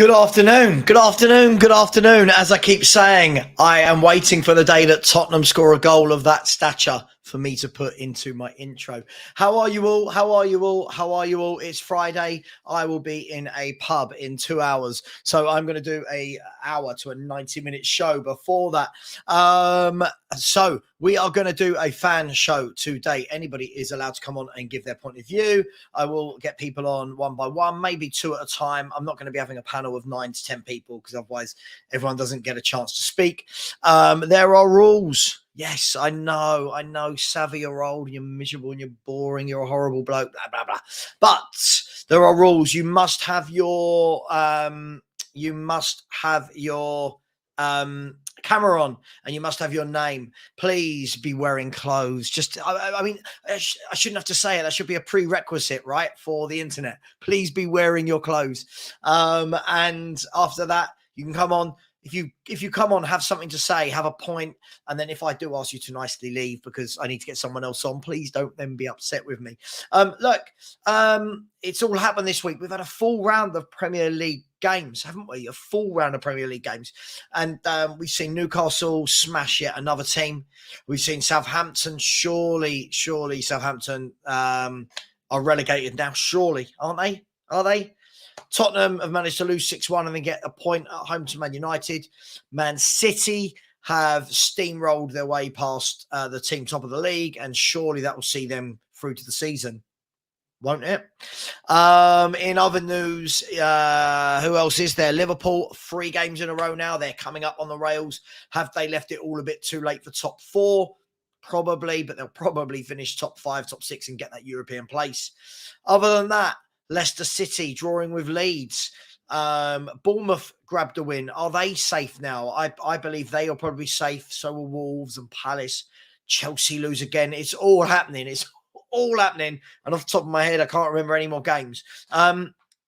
Good afternoon, good afternoon, good afternoon. As I keep saying, I am waiting for the day that Tottenham score a goal of that stature for me to put into my intro. How are you all? How are you all? How are you all? It's Friday. I will be in a pub in 2 hours. So I'm going to do a hour to a 90-minute show before that. So we are going to do a fan show today. Anybody is allowed to come on and give their point of view. I will get people on one by one, maybe two at a time. I'm not going to be having a panel of 9 to 10 people because otherwise everyone doesn't get a chance to speak. There are rules. Yes, I know, Savvy, you're old, you're miserable, and you're boring, you're a horrible bloke, blah, blah, blah. But there are rules. You must have your camera on, and you must have your name. Please be wearing clothes. I shouldn't have to say it. That should be a prerequisite, right, for the internet. Please be wearing your clothes. And after that, you can come on. If you come on, have something to say, have a point, and then if I do ask you to nicely leave because I need to get someone else on, please don't then be upset with me. It's all happened this week. We've had a full round of Premier League games, haven't we? A full round of Premier League games. And we've seen Newcastle smash yet another team. We've seen Southampton, surely Southampton are relegated now, surely, aren't they? Are they? Tottenham have managed to lose 6-1 and then get a point at home to Man United. Man City have steamrolled their way past the team top of the league, and surely that will see them through to the season, won't it? In other news, who else is there? Liverpool, 3 games in a row now. They're coming up on the rails. Have they left it all a bit too late for top 4? Probably, but they'll probably finish top 5, top 6 and get that European place. Other than that, Leicester City drawing with Leeds. Bournemouth grabbed a win. Are they safe now? I believe they are probably safe. So will Wolves and Palace. Chelsea lose again. It's all happening. It's all happening. And off the top of my head, I can't remember any more games.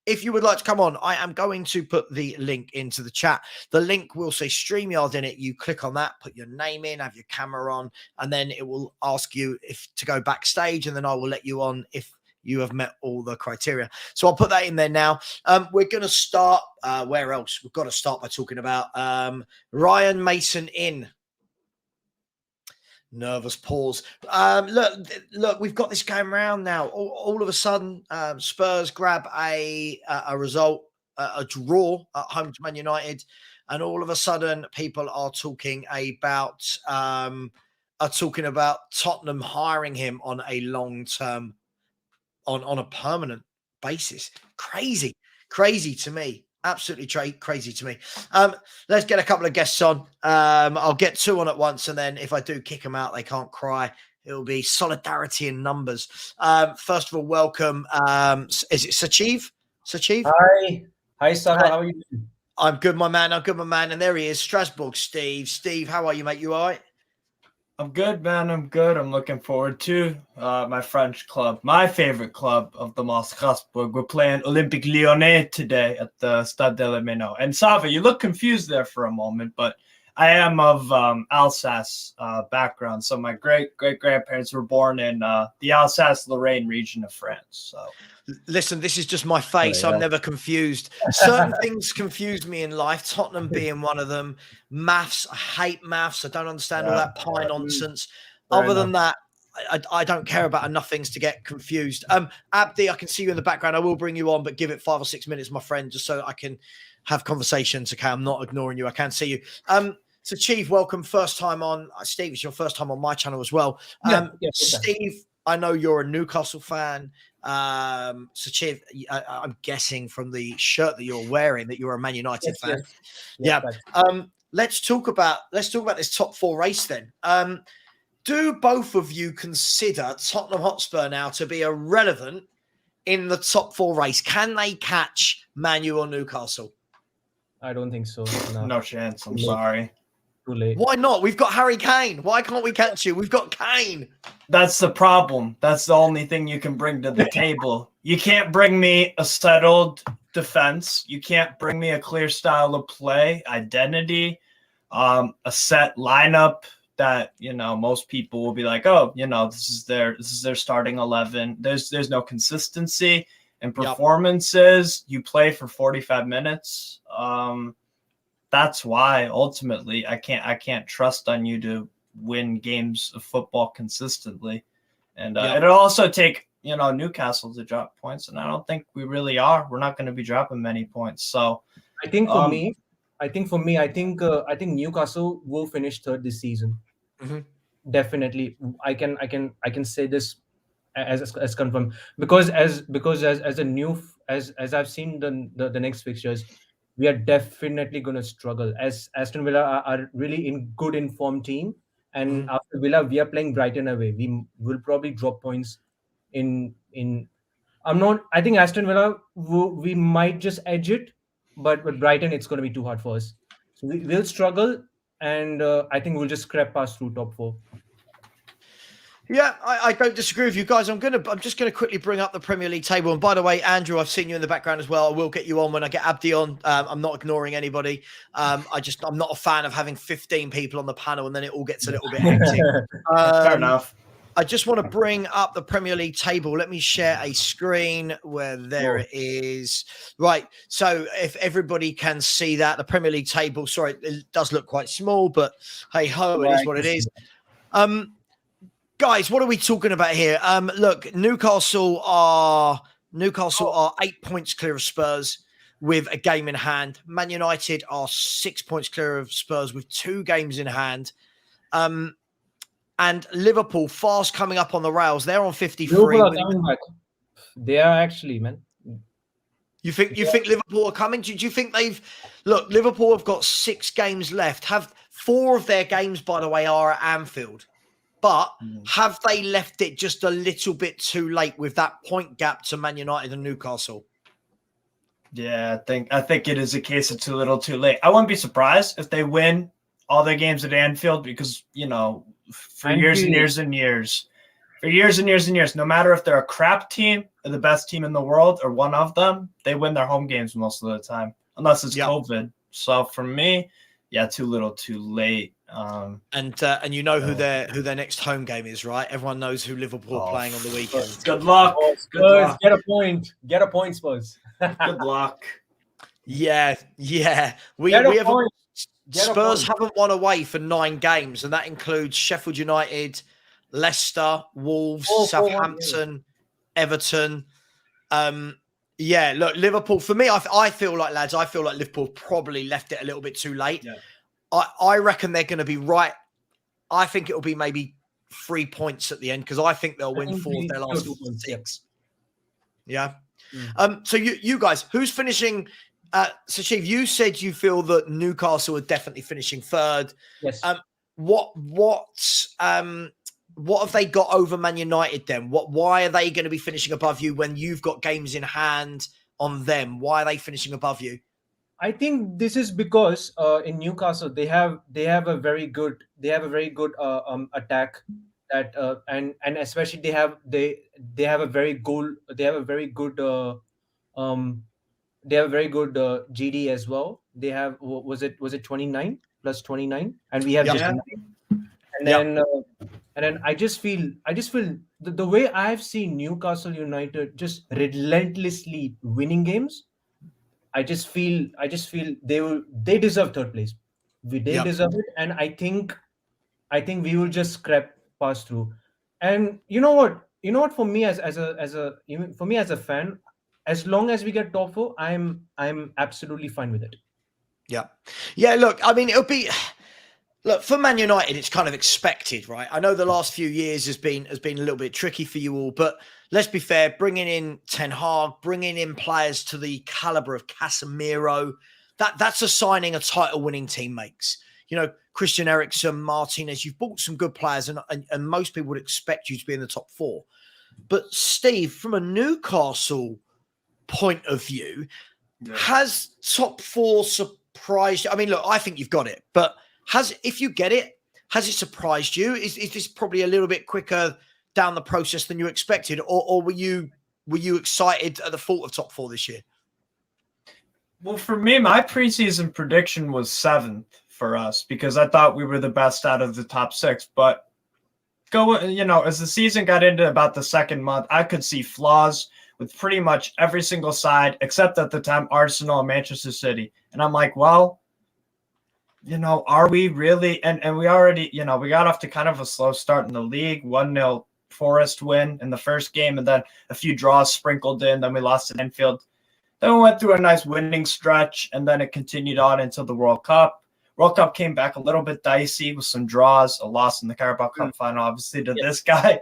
If you would like to come on, I am going to put the link into the chat. The link will say StreamYard in it. You click on that, put your name in, have your camera on, and then it will ask you if to go backstage, and then I will let you on if you have met all the criteria. So I'll put that in there now. We're going to start, where else? We've got to start by talking about Ryan Mason in. Nervous pause. Look, we've got this game round now. All of a sudden, Spurs grab a result, a draw at home to Man United. And all of a sudden, people are talking about Tottenham hiring him on a long-term, on a permanent basis. Crazy to me. Absolutely crazy to me. Let's get a couple of guests on. I'll get 2 on at once, and then if I do kick them out, they can't cry. It'll be solidarity in numbers. First of all, welcome. Is it Sachiv? Hi, Sava. How are you doing? I'm good, my man. And there he is, Strasbourg, Steve. Steve, how are you, mate? You all right? I'm good, man. I'm good. I'm looking forward to my French club, my favorite club of them all, Strasbourg. We're playing Olympique Lyonnais today at the Stade de la Méno. And Sava, you look confused there for a moment, but I am of Alsace background. So my great-grandparents were born in the Alsace-Lorraine region of France. So. Listen, this is just my face. I'm never confused. Certain things confuse me in life, Tottenham being one of them. Maths, I hate maths. I don't understand all that pie nonsense. Other than that, I don't care about enough things to get confused. Abdi, I can see you in the background. I will bring you on, but give it 5 or 6 minutes, my friend, just so I can have conversations. Okay, I'm not ignoring you. I can see you. So, Chief, welcome. First time on. Steve, it's your first time on my channel as well. Steve, I know you're a Newcastle fan. So Chiv, I'm guessing from the shirt that you're wearing that you're a Man United fan. Yes. Let's talk about this top 4 race then. Do both of you consider Tottenham Hotspur now to be irrelevant in the top 4 race? Can they catch Man U or Newcastle? I don't think so. No chance. I'm sorry. Too late. Why not? We've got Harry Kane. Why can't we catch you? We've got Kane. That's the problem. That's the only thing you can bring to the table. You can't bring me a settled defense. You can't bring me a clear style of play, identity, a set lineup that, most people will be like, oh, this is their starting 11. There's no consistency. and performances. You play for 45 minutes. That's why ultimately I can't trust on you to win games of football consistently. And it'll also take, Newcastle to drop points. And I don't think we really are. We're not going to be dropping many points. So I think for me, I think Newcastle will finish third this season. Mm-hmm. Definitely, I can say this as confirmed, because as I've seen the next fixtures, we are definitely going to struggle, as Aston Villa are really in good informed team, and after Villa we are playing Brighton away. We will probably drop points in. I think Aston Villa we might just edge it, but with Brighton it's going to be too hard for us. So we'll struggle, and I think we'll just scrap past through top four. Yeah, I don't disagree with you guys. I'm just gonna quickly bring up the Premier League table. And by the way, Andrew, I've seen you in the background as well. I will get you on when I get Abdi on. I'm not ignoring anybody. I'm not a fan of having 15 people on the panel and then it all gets a little bit hectic. Fair enough. I just want to bring up the Premier League table. Let me share a screen where it is. Right. So if everybody can see that, the Premier League table, sorry, it does look quite small, but hey ho, it is what it is. Guys, what are we talking about here? Look, Newcastle are 8 points clear of Spurs with a game in hand. Man United are 6 points clear of Spurs with 2 games in hand. And Liverpool fast coming up on the rails. They're on 53. Liverpool are coming back. They are actually, man. You think Liverpool are coming? Do you think Liverpool have got 6 games left. Have 4 of their games, by the way, are at Anfield. But have they left it just a little bit too late with that point gap to Man United and Newcastle? Yeah, I think it is a case of too little, too late. I wouldn't be surprised if they win all their games at Anfield because, for years and years and years, no matter if they're a crap team or the best team in the world or one of them, they win their home games most of the time, unless it's COVID. So for me, too little, too late. And you know who their next home game is, right? Everyone knows who Liverpool are playing on the weekend. Good luck. Good luck. Get a point, Spurs. Good luck. Yeah. Spurs haven't won away for 9 games, and that includes Sheffield United, Leicester, Wolves, Southampton, Everton. Look, Liverpool, for me, I feel like Liverpool probably left it a little bit too late. Yeah. I reckon they're going to be right. I think it'll be maybe 3 points at the end because I think they'll win 4 of their last 6. Yeah. So you guys, who's finishing? So Chief, you said you feel that Newcastle are definitely finishing 3rd. Yes. What have they got over Man United then? Why are they going to be finishing above you when you've got games in hand on them? Why are they finishing above you? I think this is because in Newcastle they have a very good attack that and especially they have a very good GD as well. They have was it 29 plus 29 and we have just 9. And then I just feel the way I've seen Newcastle United just relentlessly winning games. I just feel they deserve 3rd place. They deserve it, and I think we will just scrap pass through. And you know what? For me as a fan, as long as we get top 4, I'm absolutely fine with it. Yeah. Look, I mean, look for Man United. It's kind of expected, right? I know the last few years has been a little bit tricky for you all, but let's be fair. Bringing in Ten Hag, bringing in players to the caliber of Casemiro, that's a signing a title-winning team makes. Christian Eriksen, Martinez. You've bought some good players, and most people would expect you to be in the top 4. But Steve, from a Newcastle point of view, has top 4 surprised you? I mean, look, I think you've got it, but if you get it, has it surprised you? Is this probably a little bit quicker down the process than you expected, or were you excited at the thought of top 4 this year? Well, for me, my preseason prediction was 7th for us because I thought we were the best out of the top 6. But as the season got into about the 2nd month, I could see flaws with pretty much every single side except at the time Arsenal and Manchester City. And I'm like, well, are we really? And we already, we got off to kind of a slow start in the league. 1-0 Forest win in the first game, and then a few draws sprinkled in. Then we lost at Anfield. Then we went through a nice winning stretch, and then it continued on until the World Cup. World Cup came back a little bit dicey with some draws, a loss in the Carabao Cup final, obviously, to this guy.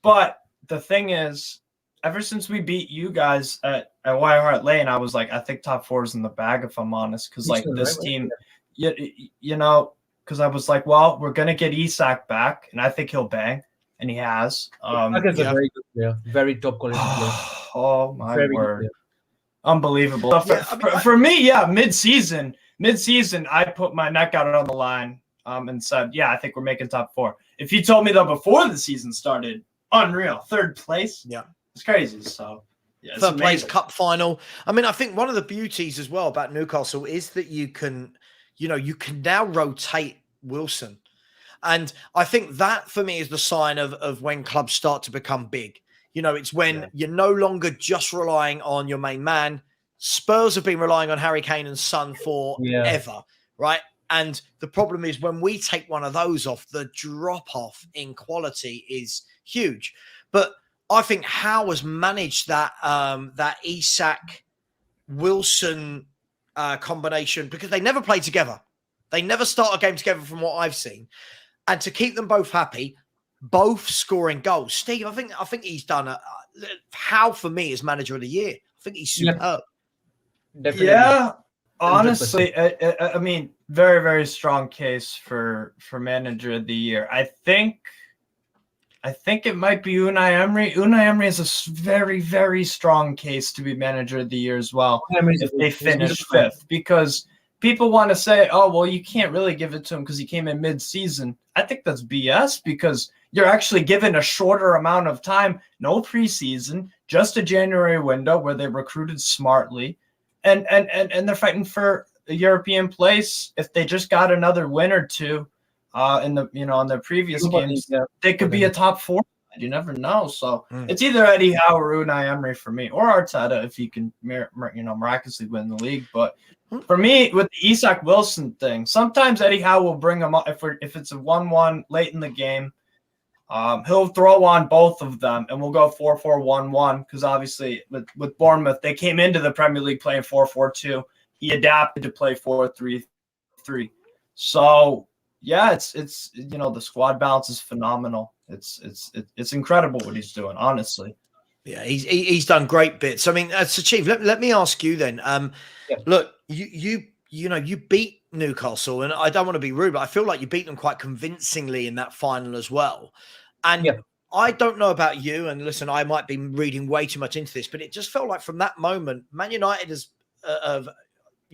But the thing is, ever since we beat you guys at White Hart Lane, I was like, I think top 4 is in the bag, if I'm honest, because this team, because I was like, well, we're gonna get Isak back, and I think he'll bang, and he has. Isak is a very good player, very top quality player. Oh my word, unbelievable! For me, mid-season, I put my neck out on the line, and said, I think we're making top 4. If you told me that before the season started, unreal, 3rd place, it's crazy. So. Yeah, third place cup final. I mean, I think one of the beauties as well about Newcastle is that you can now rotate Wilson. And I think that for me is the sign of when clubs start to become big. It's when you're no longer just relying on your main man. Spurs have been relying on Harry Kane and Son forever, right? And the problem is when we take one of those off, the drop-off in quality is huge. But I think Howe has managed that Isak Wilson combination because they never play together. They never start a game together from what I've seen. And to keep them both happy, both scoring goals. Steve, I think he's done Howe for me is manager of the year. I think he's superb. Definitely. Yeah, honestly, I mean, very, very strong case for manager of the year. I think it might be Unai Emery. Unai Emery is a very, very strong case to be manager of the year as well if they finish 5th. Because people want to say, oh, well, you can't really give it to him because he came in mid-season. I think that's BS because you're actually given a shorter amount of time, no preseason, just a January window where they recruited smartly. And they're fighting for a European place. If they just got another win or two, in their previous games, they could be a top 4. You never know. So it's either Eddie Howe or Unai Emery for me, or Arteta if he can, miraculously win the league. But for me, with the Isak Wilson thing, sometimes Eddie Howe will bring him up if it's a 1-1 late in the game. He'll throw on both of them, and we'll go 4-4-1-1 because obviously with Bournemouth, they came into the Premier League playing 4-4-2. He adapted to play 4-3-3. So. Yeah, it's the squad balance is phenomenal. It's incredible what he's doing, honestly. Yeah, he's done great bits. I mean, so Chief, let me ask you then. Look, you beat Newcastle, and I don't want to be rude, but I feel like you beat them quite convincingly in that final as well. And I don't know about you, and listen, I might be reading way too much into this, but it just felt like from that moment, Man United has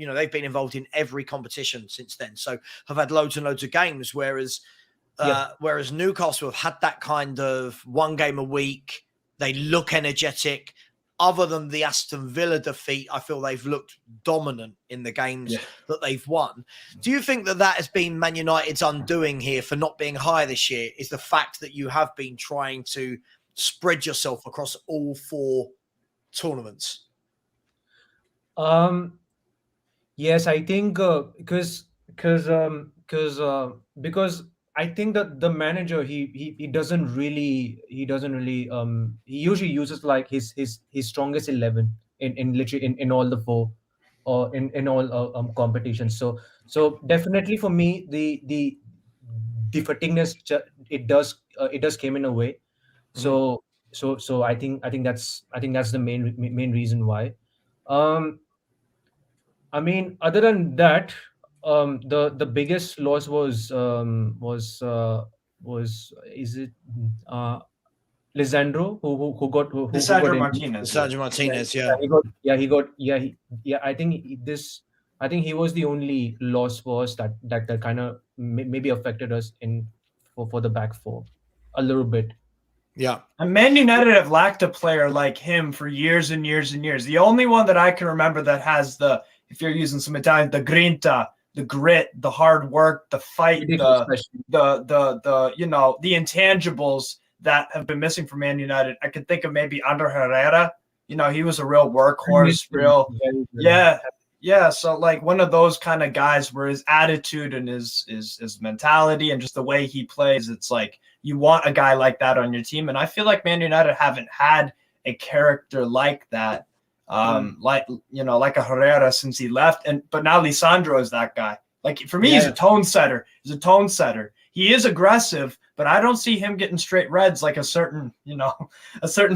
they've been involved in every competition since then. So have had loads and loads of games, whereas Newcastle have had that kind of one game a week. They look energetic. Other than the Aston Villa defeat, I feel they've looked dominant in the games that they've won. Do you think that has been Man United's undoing here for not being higher this year, is the fact that you have been trying to spread yourself across all 4 tournaments? Yes, I think because I think that the manager he doesn't really he usually uses like his strongest 11 in literally in all the 4 or in all competitions. So definitely for me the fatigueness it does came in a way. So I think that's the main reason why. I mean, other than that, the biggest loss was is it Lisandro who got Lisandro Martinez. Lisandro Martinez, I think he was the only loss for us that kind of maybe affected us for the back 4 a little bit. Yeah. And Man United have lacked a player like him for years and years and years. The only one that I can remember that has if you're using some Italian, the grinta, the grit, the hard work, the fight, the intangibles that have been missing from Man United. I can think of maybe under Herrera. You know, he was a real workhorse, yeah. So like one of those kind of guys where his attitude and his mentality and just the way he plays, it's like you want a guy like that on your team. And I feel like Man United haven't had a character like that, like a Herrera since he left. But now Lisandro is that guy. Like for me, he's a tone setter. He is aggressive, but I don't see him getting straight reds like a certain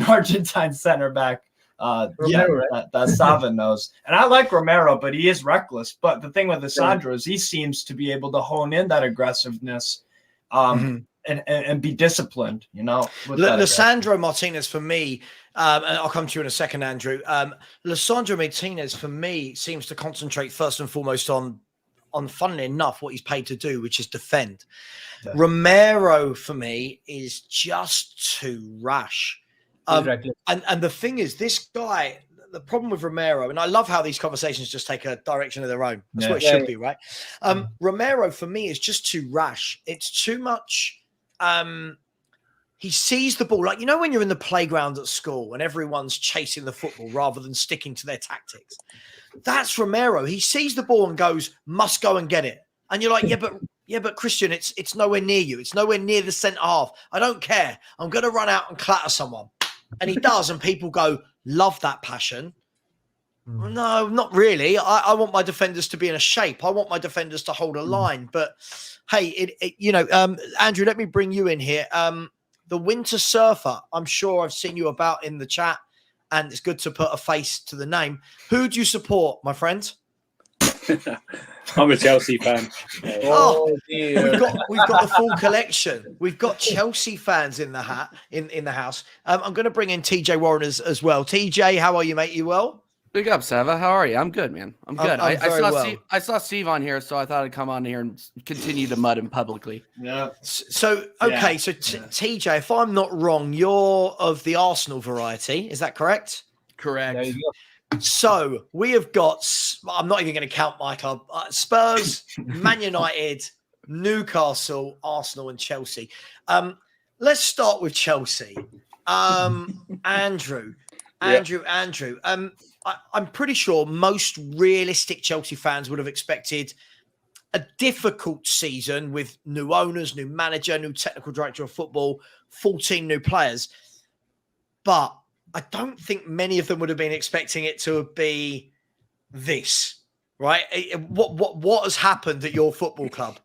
Argentine center back. That Sava knows. And I like Romero, but he is reckless. But the thing with Lisandro is he seems to be able to hone in that aggressiveness and be disciplined, Lisandro Martinez for me, and I'll come to you in a second, Andrew. Lisandro Martinez for me seems to concentrate first and foremost on funnily enough, what he's paid to do, which is defend. Yeah. Romero for me is just too rash. And the thing is, this guy, the problem with Romero, and I love how these conversations just take a direction of their own. That's what it should be, right? Romero for me is just too rash. It's too much. He sees the ball, like, when you're in the playground at school and everyone's chasing the football rather than sticking to their tactics. That's Romero. He sees the ball and goes, must go and get it. And you're like, yeah, but Christian, it's nowhere near you. It's nowhere near the centre half. I don't care. I'm going to run out and clatter someone. And he does, and people go, love that passion. No, not really. I want my defenders to be in a shape. I want my defenders to hold a line. But hey, Andrew, let me bring you in here. The Winter Surfer, I'm sure I've seen you about in the chat, and it's good to put a face to the name. Who do you support, my friend? I'm a Chelsea fan. Oh, dear. We've got the full collection. We've got Chelsea fans in the house. I'm going to bring in TJ Warren as well. TJ, how are you, mate? You well? Big up, Sava. How are you? I'm good, man. I'm good. I saw Steve on here, so I thought I'd come on here and continue to mud him publicly. Yeah. So TJ, if I'm not wrong, you're of the Arsenal variety. Is that correct? Correct. There you go. So we have got, I'm not even going to count my club, Spurs, Man United, Newcastle, Arsenal, and Chelsea. Let's start with Chelsea. Andrew. I'm pretty sure most realistic Chelsea fans would have expected a difficult season with new owners, new manager, new technical director of football, 14 new players. But I don't think many of them would have been expecting it to be this, right? What has happened at your football club?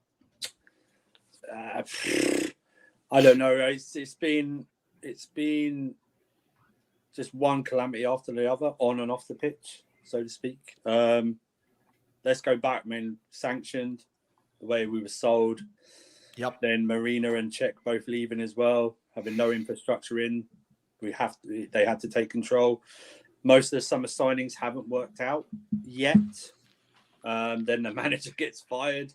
I don't know. It's been just one calamity after the other, on and off the pitch, so to speak. Let's go back, man. Sanctioned, the way we were sold. Yep. Then Marina and Czech both leaving as well, having no infrastructure in. They had to take control. Most of the summer signings haven't worked out yet. Then the manager gets fired.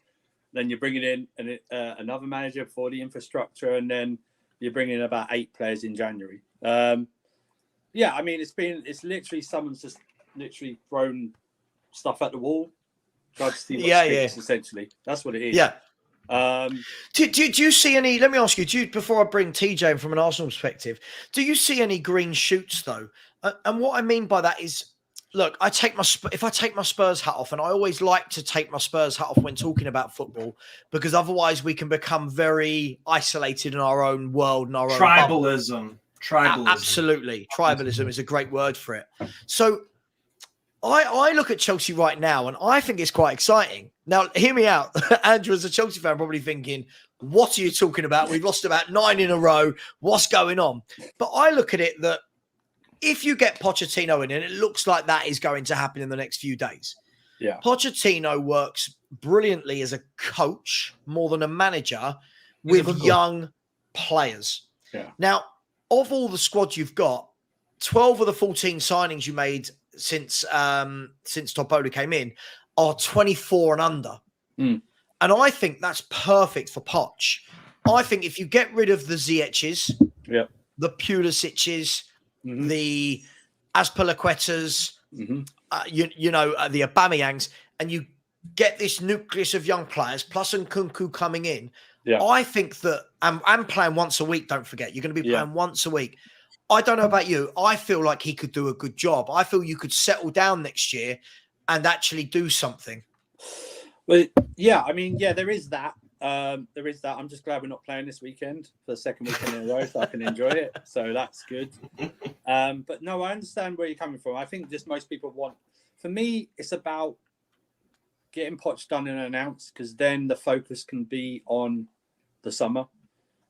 Then you're bringing in another manager for the infrastructure, and then you're bringing in about 8 players in January. Yeah, I mean, it's literally someone's just literally thrown stuff at the wall, tried to see what sticks. Essentially, that's what it is. Yeah. Do you see any? Let me ask you. Before I bring TJ in from an Arsenal perspective, do you see any green shoots though? And what I mean by that is, look, if I take my Spurs hat off, and I always like to take my Spurs hat off when talking about football, because otherwise we can become very isolated in our own world and our own tribalism. Absolutely, tribalism is a great word for it. So I look at Chelsea right now, and I think it's quite exciting. Now, hear me out. Andrew, as a Chelsea fan, probably thinking, what are you talking about? We've lost about 9 in a row. What's going on? But I look at it that if you get Pochettino in, and it looks like that is going to happen in the next few days. Yeah. Pochettino works brilliantly as a coach more than a manager with young players. Yeah. Now, of all the squad you've got, 12 of the 14 signings you made since Topola came in are 24 and under. And I think that's perfect for Poch. I think if you get rid of the Ziyech's, the Pulisic's, the Azpilicuetas, the Aubameyangs, and you get this nucleus of young players, plus Nkunku coming in, Yeah. I think that I'm playing once a week. Don't forget, you're going to be playing once a week. I don't know about you. I feel like he could do a good job. I feel you could settle down next year and actually do something. Well, yeah, I mean, yeah, there is that. There is that. I'm just glad we're not playing this weekend for the second weekend in a row, so I can enjoy it. So that's good. But no, I understand where you're coming from. I think just most people want. For me, it's about getting Poch done and announced, because then the focus can be on the summer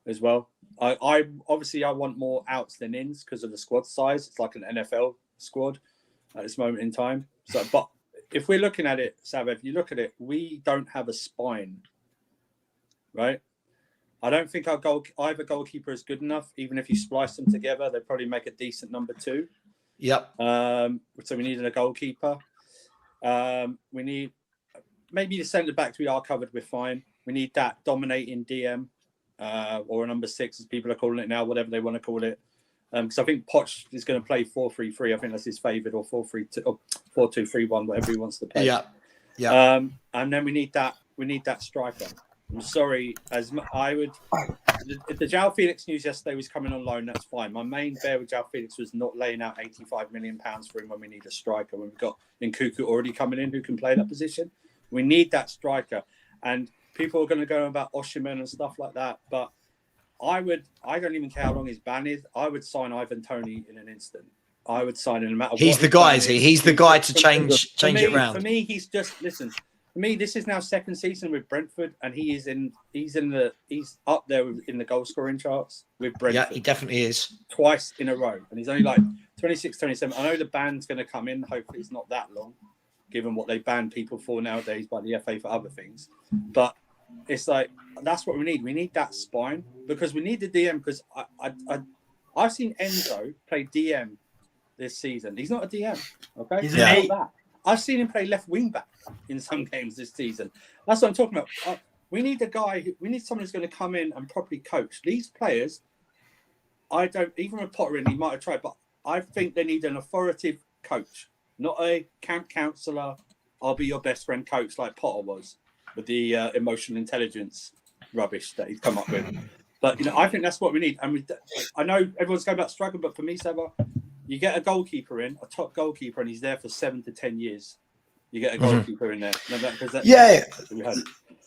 as well. I obviously I want more outs than ins because of the squad size. It's like an NFL squad at this moment in time. So, but if we're looking at it, Sav, if you look at it, we don't have a spine, right? I don't think either goalkeeper is good enough. Even if you splice them together, they probably make a decent number 2. Yep. So we needed a goalkeeper. We need maybe the centre backs we are covered. We're fine. We need that dominating DM or a number 6, as people are calling it now, whatever they want to call it. Because I think Poch is going to play 4-3-3. I think that's his favourite, or 4-3-2, or 4-2-3-1, whatever he wants to play. Yeah. Yeah. And then we need that striker. I'm sorry, if the João Felix news yesterday was coming on loan, that's fine. My main bear with João Felix was not laying out £85 million for him when we need a striker. When we've got Nkunku already coming in who can play that position, we need that striker. And people are going to go about Osimhen and stuff like that, but I don't even care how long his ban is. I would sign Ivan Toney in an instant. I would sign him no matter what. He's the guy, is he? He's the guy to change it around. For me, he's just listen. For me, this is now second season with Brentford, and he's up there in the goal scoring charts with Brentford. Yeah, he definitely is. Twice in a row, and he's only like 26, 27. I know the ban's going to come in. Hopefully, it's not that long, given what they ban people for nowadays by the FA for other things. But it's like that's what we need. We need that spine, because we need the DM. Because I've seen Enzo play DM this season. He's not a DM. Okay, he's an 8. I've seen him play left wing back in some games this season. That's what I'm talking about. We need a guy. We need someone who's going to come in and properly coach these players. Even with Potter in, he might have tried, but I think they need an authoritative coach, not a camp counselor. I'll be your best friend coach like Potter was with the emotional intelligence rubbish that he's come up with. But I think that's what we need. And I know everyone's going about striker, but for me, Seba, you get a goalkeeper in, a top goalkeeper, and he's there for 7 to 10 years. You get a goalkeeper in there.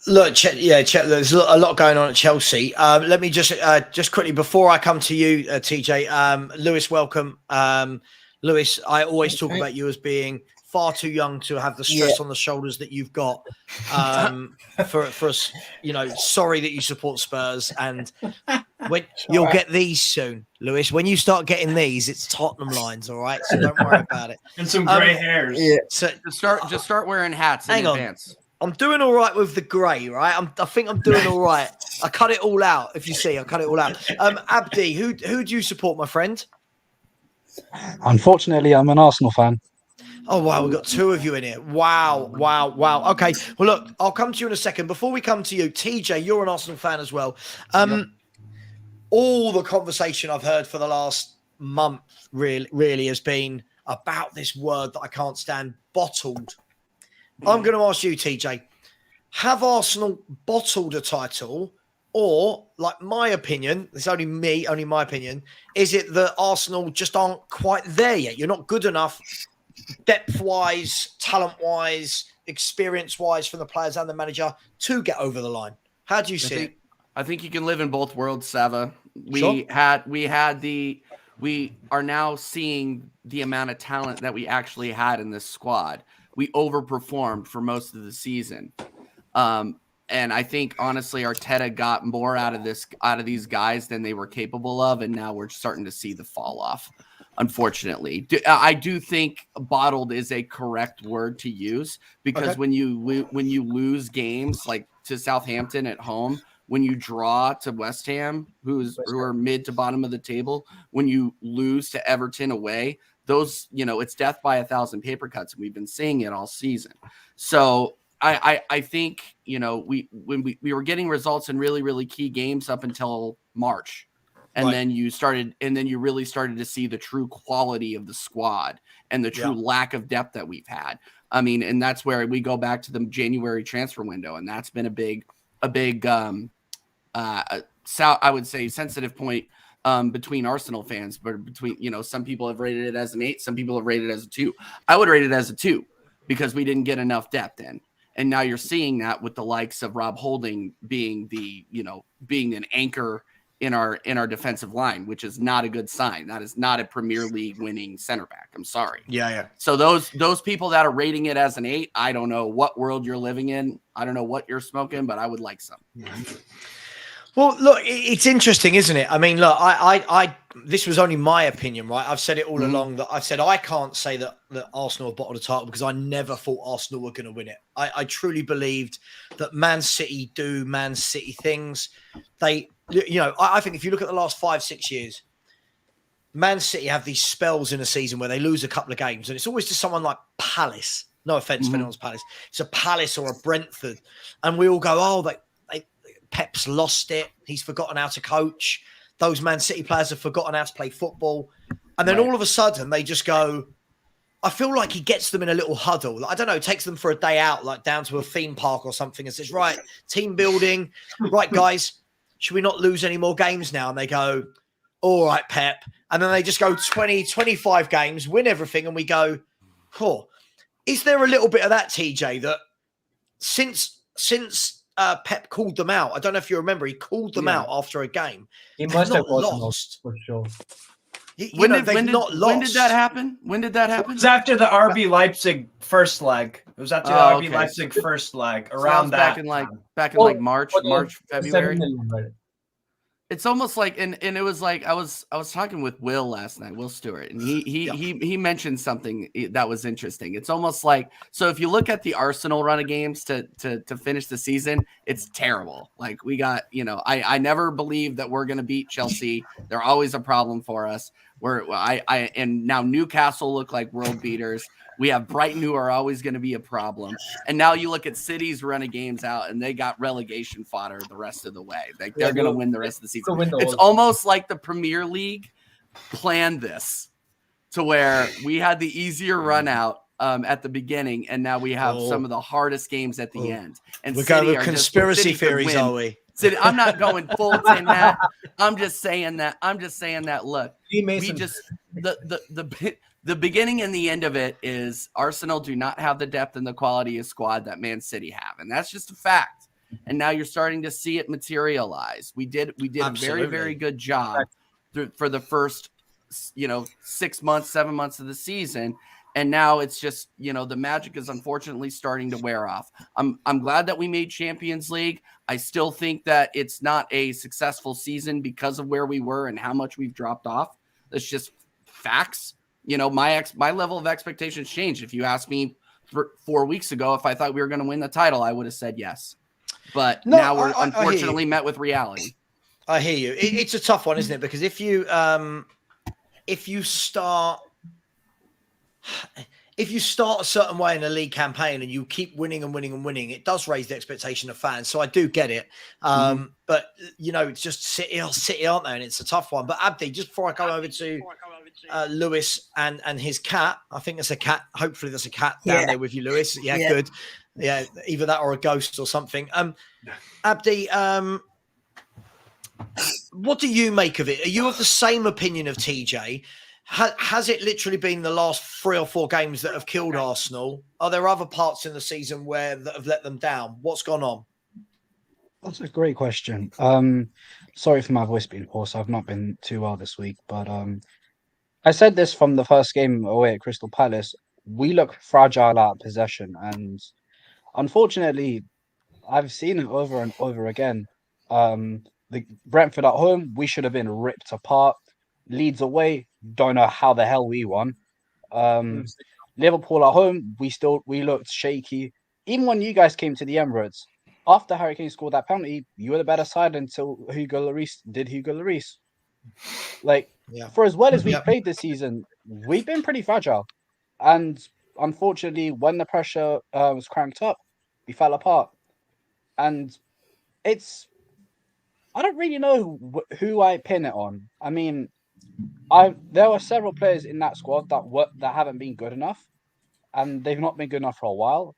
Look, there's a lot going on at Chelsea. Let me just quickly, before I come to you, TJ, Lewis, welcome. Lewis, I always talk about you as being far too young to have the stress on the shoulders that you've got. For us, sorry that you support Spurs, and you'll get these soon, Lewis. When you start getting these, it's Tottenham lines, all right? So don't worry about it. And some grey hairs. Yeah. So just start wearing hats in advance. I'm doing all right with the grey, right? I think I'm doing all right. I cut it all out. If you see, I cut it all out. Abdi, who do you support, my friend? Unfortunately, I'm an Arsenal fan. Oh, wow. We've got 2 of you in here. Wow. Okay. Well, look, I'll come to you in a second. Before we come to you, TJ, you're an Arsenal fan as well. All the conversation I've heard for the last month really has been about this word that I can't stand, bottled. I'm going to ask you, TJ, have Arsenal bottled a title? Or, like my opinion, it's only my opinion, is it that Arsenal just aren't quite there yet? You're not good enough depth-wise, talent-wise, experience-wise from the players and the manager to get over the line. How do you see it? I think you can live in both worlds, Sava. We are now seeing the amount of talent that we actually had in this squad. We overperformed for most of the season. And I think, honestly, Arteta got more out of these guys than they were capable of, and now we're starting to see the fall off, unfortunately. I do think bottled is a correct word to use, because when you lose games like to Southampton at home, when you draw to West Ham, who are mid to bottom of the table, when you lose to Everton away, those, it's death by 1,000 paper cuts. And we've been seeing it all season. So I think, when we were getting results in really, really key games up until March. And then you really started to see the true quality of the squad and the true lack of depth that we've had. I mean, and that's where we go back to the January transfer window. And that's been a big I would say sensitive point between Arsenal fans, but between, some people have rated it as an 8, some people have rated it as a 2. I would rate it as a 2 because we didn't get enough depth in. And now you're seeing that with the likes of Rob Holding being being an anchor in our defensive line, which is not a good sign. That is not a Premier League winning center back. I'm sorry. Yeah. So those people that are rating it as an 8, I don't know what world you're living in. I don't know what you're smoking, but I would like some. Well, look, it's interesting, isn't it? I mean, look, I this was only my opinion, right? I've said it all along that I've said I can't say that Arsenal have bottled the title because I never thought Arsenal were going to win it. I truly believed that Man City do Man City things. They, I think if you look at the last 5-6 years, Man City have these spells in a season where they lose a couple of games, and it's always to someone like Palace. No offense, if anyone's Palace. It's a Palace or a Brentford, and we all go, "Oh, Pep's lost it. He's forgotten how to coach. Those Man City players have forgotten how to play football." And then all of a sudden they just go, I feel like he gets them in a little huddle. I don't know, takes them for a day out, like down to a theme park or something, and says, right, team building. Right, guys, should we not lose any more games now? And they go, all right, Pep. And then they just go 20, 25 games, win everything. And we go, cool. Is there a little bit of that, TJ, that since Pep called them out? I don't know if you remember. He called them out after a game. He must have lost for sure. When did that happen? It was after the RB Leipzig first leg. It was after the RB Leipzig first leg. Around that back in March, February. It's almost like, and it was like I was talking with Will last night, Will Stewart, and he mentioned something that was interesting. It's almost like, so if you look at the Arsenal run of games to finish the season, it's terrible. Like we got, I never believed that we're going to beat Chelsea. They're always a problem for us. And now Newcastle look like world beaters. We have Brighton, who are always going to be a problem. And now you look at City's run of games out, and they got relegation fodder the rest of the way. They're going to win the rest of the season. It's almost like the Premier League planned this to where we had the easier run out at the beginning, and now we have some of the hardest games at the end. And we're going with conspiracy theories, are we? City, I'm not going full in that. I'm just saying that. Look, we just the beginning and the end of it is Arsenal do not have the depth and the quality of squad that Man City have, and that's just a fact. And now you're starting to see it materialize. We did a very, very good job for the first 6 months, 7 months of the season. And now it's just, the magic is unfortunately starting to wear off. I'm glad that we made Champions League. I still think that it's not a successful season because of where we were and how much we've dropped off. That's just facts. My level of expectations changed. If you asked me 4 weeks ago if I thought we were going to win the title, I would have said yes. But now we're unfortunately met with reality. I hear you. It's a tough one, isn't it? Because if you start a certain way in a league campaign and you keep winning and winning and winning, it does raise the expectation of fans. So I do get it. But, it's just City, aren't they? And it's a tough one. But Abdi, just before I come over to Lewis and his cat, I think there's a cat. Hopefully there's a cat down there with you, Lewis. Yeah, good. Yeah, either that or a ghost or something. Abdi, what do you make of it? Are you of the same opinion of TJ? Has it literally been the last 3 or 4 games that have killed Arsenal? Are there other parts in the season that have let them down? What's gone on? That's a great question. Sorry for my voice being hoarse. I've not been too well this week, but I said this from the first game away at Crystal Palace. We look fragile out of possession, and unfortunately, I've seen it over and over again. The Brentford at home, we should have been ripped apart. Leeds away, don't know how the hell we won. Liverpool at home, we looked shaky. Even when you guys came to the Emirates, after Harry Kane scored that penalty, you were the better side until Hugo Lloris. For as well as we've played this season, we've been pretty fragile. And unfortunately, when the pressure was cranked up, we fell apart. And I don't really know who I pin it on. I mean, there were several players in that squad that haven't been good enough, and they've not been good enough for a while.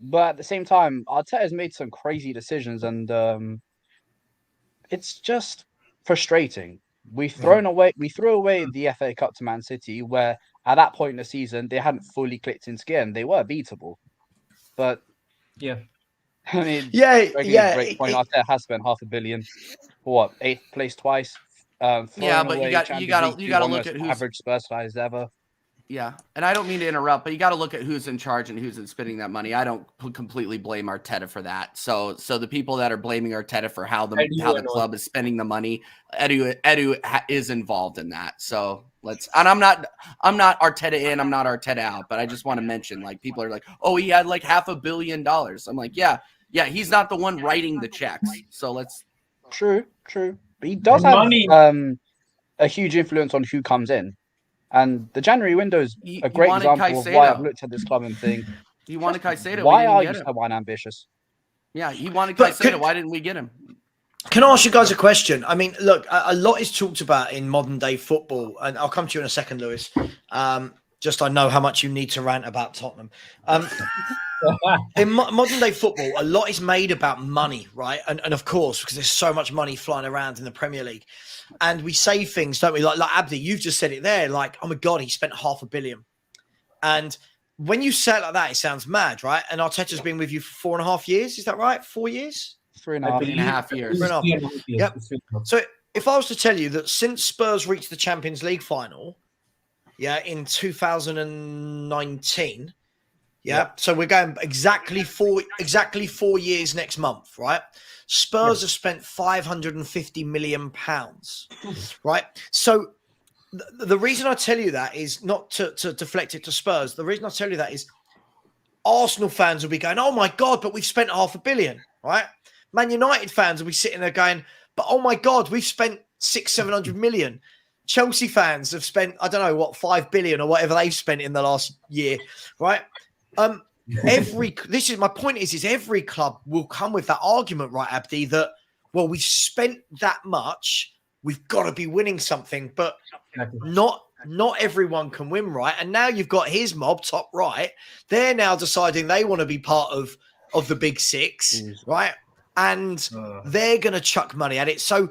But at the same time, Arteta's made some crazy decisions, and it's just frustrating. We threw away the FA Cup to Man City, where at that point in the season they hadn't fully clicked into gear and they were beatable. But Yeah. I mean, Yeah, Greg made yeah. a great point. Arteta has spent $500 million for what, 8th place twice, Yeah, throwing but away you Champions gotta League you to gotta one of look the at most who's average Spurs players ever. Yeah, and I don't mean to interrupt, but you got to look at who's in charge and who's spending that money. I don't completely blame Arteta for that. So the people that are blaming Arteta for how the club is spending the money, Edu is involved in that. So I'm not Arteta in, I'm not Arteta out, but I just want to mention, like, people are like, oh, he had like $500 million. I'm like, yeah, he's not the one writing the checks. So let's. True. But he does have a huge influence on who comes in. And the January window is a great example of why I've looked at this club and think, he wanted Caicedo. Why are you so unambitious? Yeah, he wanted Caicedo. Why didn't we get him? Can I ask you guys a question? I mean, look, a lot is talked about in modern day football, and I'll come to you in a second, Lewis. Just I know how much you need to rant about Tottenham. In modern day football, a lot is made about money, right? And of course, because there's so much money flying around in the Premier League. And we say things, don't we? Like Abdi, you've just said it there. Like, oh my God, he spent $500 million. And when you say it like that, it sounds mad, right? And Arteta's been with you for 4.5 years. Is that right? 4 years? 3.5 years. 3.5 years. Yep. So if I was to tell you that since Spurs reached the Champions League final, in 2019, so we're going exactly 4 years next month, right? Spurs have spent £550 million, right? So the reason I tell you that is not to deflect it to Spurs. The reason I tell you that is Arsenal fans will be going, oh my God, but we've spent $500 million, right? Man United fans will be sitting there going, but oh my God, we've spent 600-700 million. Chelsea fans have spent, I don't know what, 5 billion or whatever they've spent in the last year, right? This is my point is every club will come with that argument, right, Abdi, that, well, we've spent that much, we've got to be winning something, but not everyone can win, right? And now you've got his mob, top right, they're now deciding they want to be part of the big six, right? And they're going to chuck money at it. So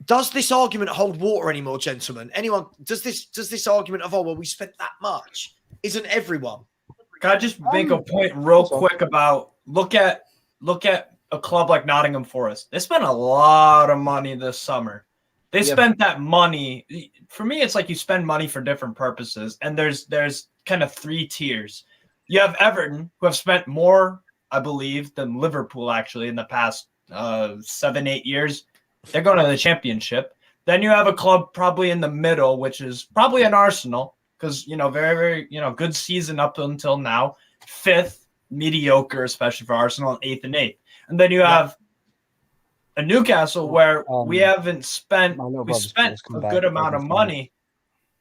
does this argument hold water anymore, gentlemen? Anyone, does this argument of, oh, well, we spent that much? Isn't everyone? Can I just make a point real quick about look at a club like Nottingham Forest? They spent a lot of money this summer. They spent that money. For me, it's like you spend money for different purposes, and there's kind of 3 tiers. You have Everton, who have spent more, I believe, than Liverpool actually in the past 7-8 years. They're going to the Championship. Then you have a club probably in the middle, which is probably an Arsenal. Because, very, very, good season up until now. 5th, mediocre, especially for Arsenal, and 8th and 8th. And then you have a Newcastle where we haven't spent, we spent a good amount of money,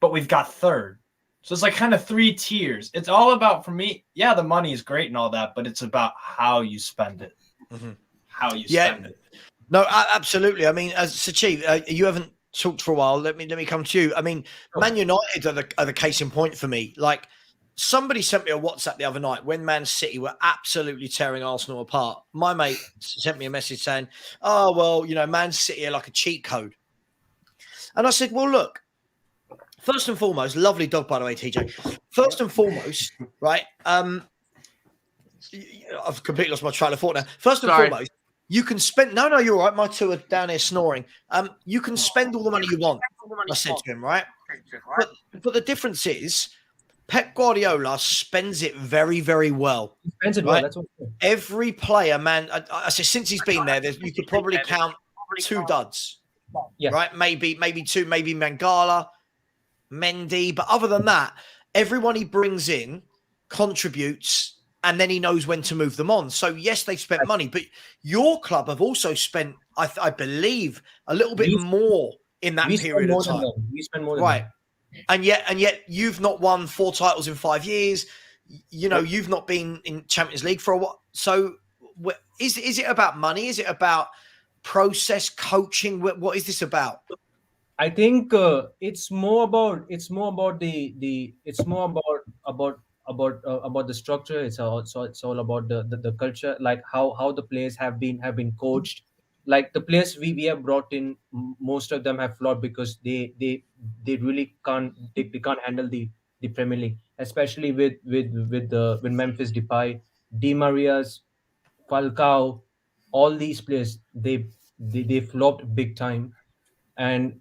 but we've got 3rd. So it's like kind of 3 tiers. It's all about, for me, the money is great and all that, but it's about how you spend it. Mm-hmm. How you spend it. No, absolutely. I mean, as Sachi, you haven't talked for a while. Let me come to you. I mean, Man United are the case in point for me. Like, somebody sent me a WhatsApp the other night when Man City were absolutely tearing Arsenal apart. My mate sent me a message saying, oh, well, Man City are like a cheat code. And I said, well, look, first and foremost, lovely dog, by the way, TJ. First and foremost, right? I've completely lost my train of thought now. First and foremost, you can spend. No, you're all right. My 2 are down here snoring. You can spend all the money you want. I said to him, right? But the difference is, Pep Guardiola spends it very, very well. He spends it right? well. That's what Every player, man. I say since he's been there, you could probably count 2 duds. Yeah. Right? Maybe 2. Maybe Mangala, Mendy. But other than that, everyone he brings in contributes. And then he knows when to move them on. So, yes, they've spent money. But your club have also spent, I believe, a little bit more in that period of time. We spend more than right. And yet you've not won 4 titles in 5 years. You've not been in Champions League for a while. So is it about money? Is it about process, coaching? What is this about? I think it's more about the structure. It's all about the culture, like how the players have been coached. like the players we have brought in, most of them have flawed because they really can't they can't handle the Premier League, especially with Memphis Depay, Di Maria's, Falcao, all these players they flopped big time. And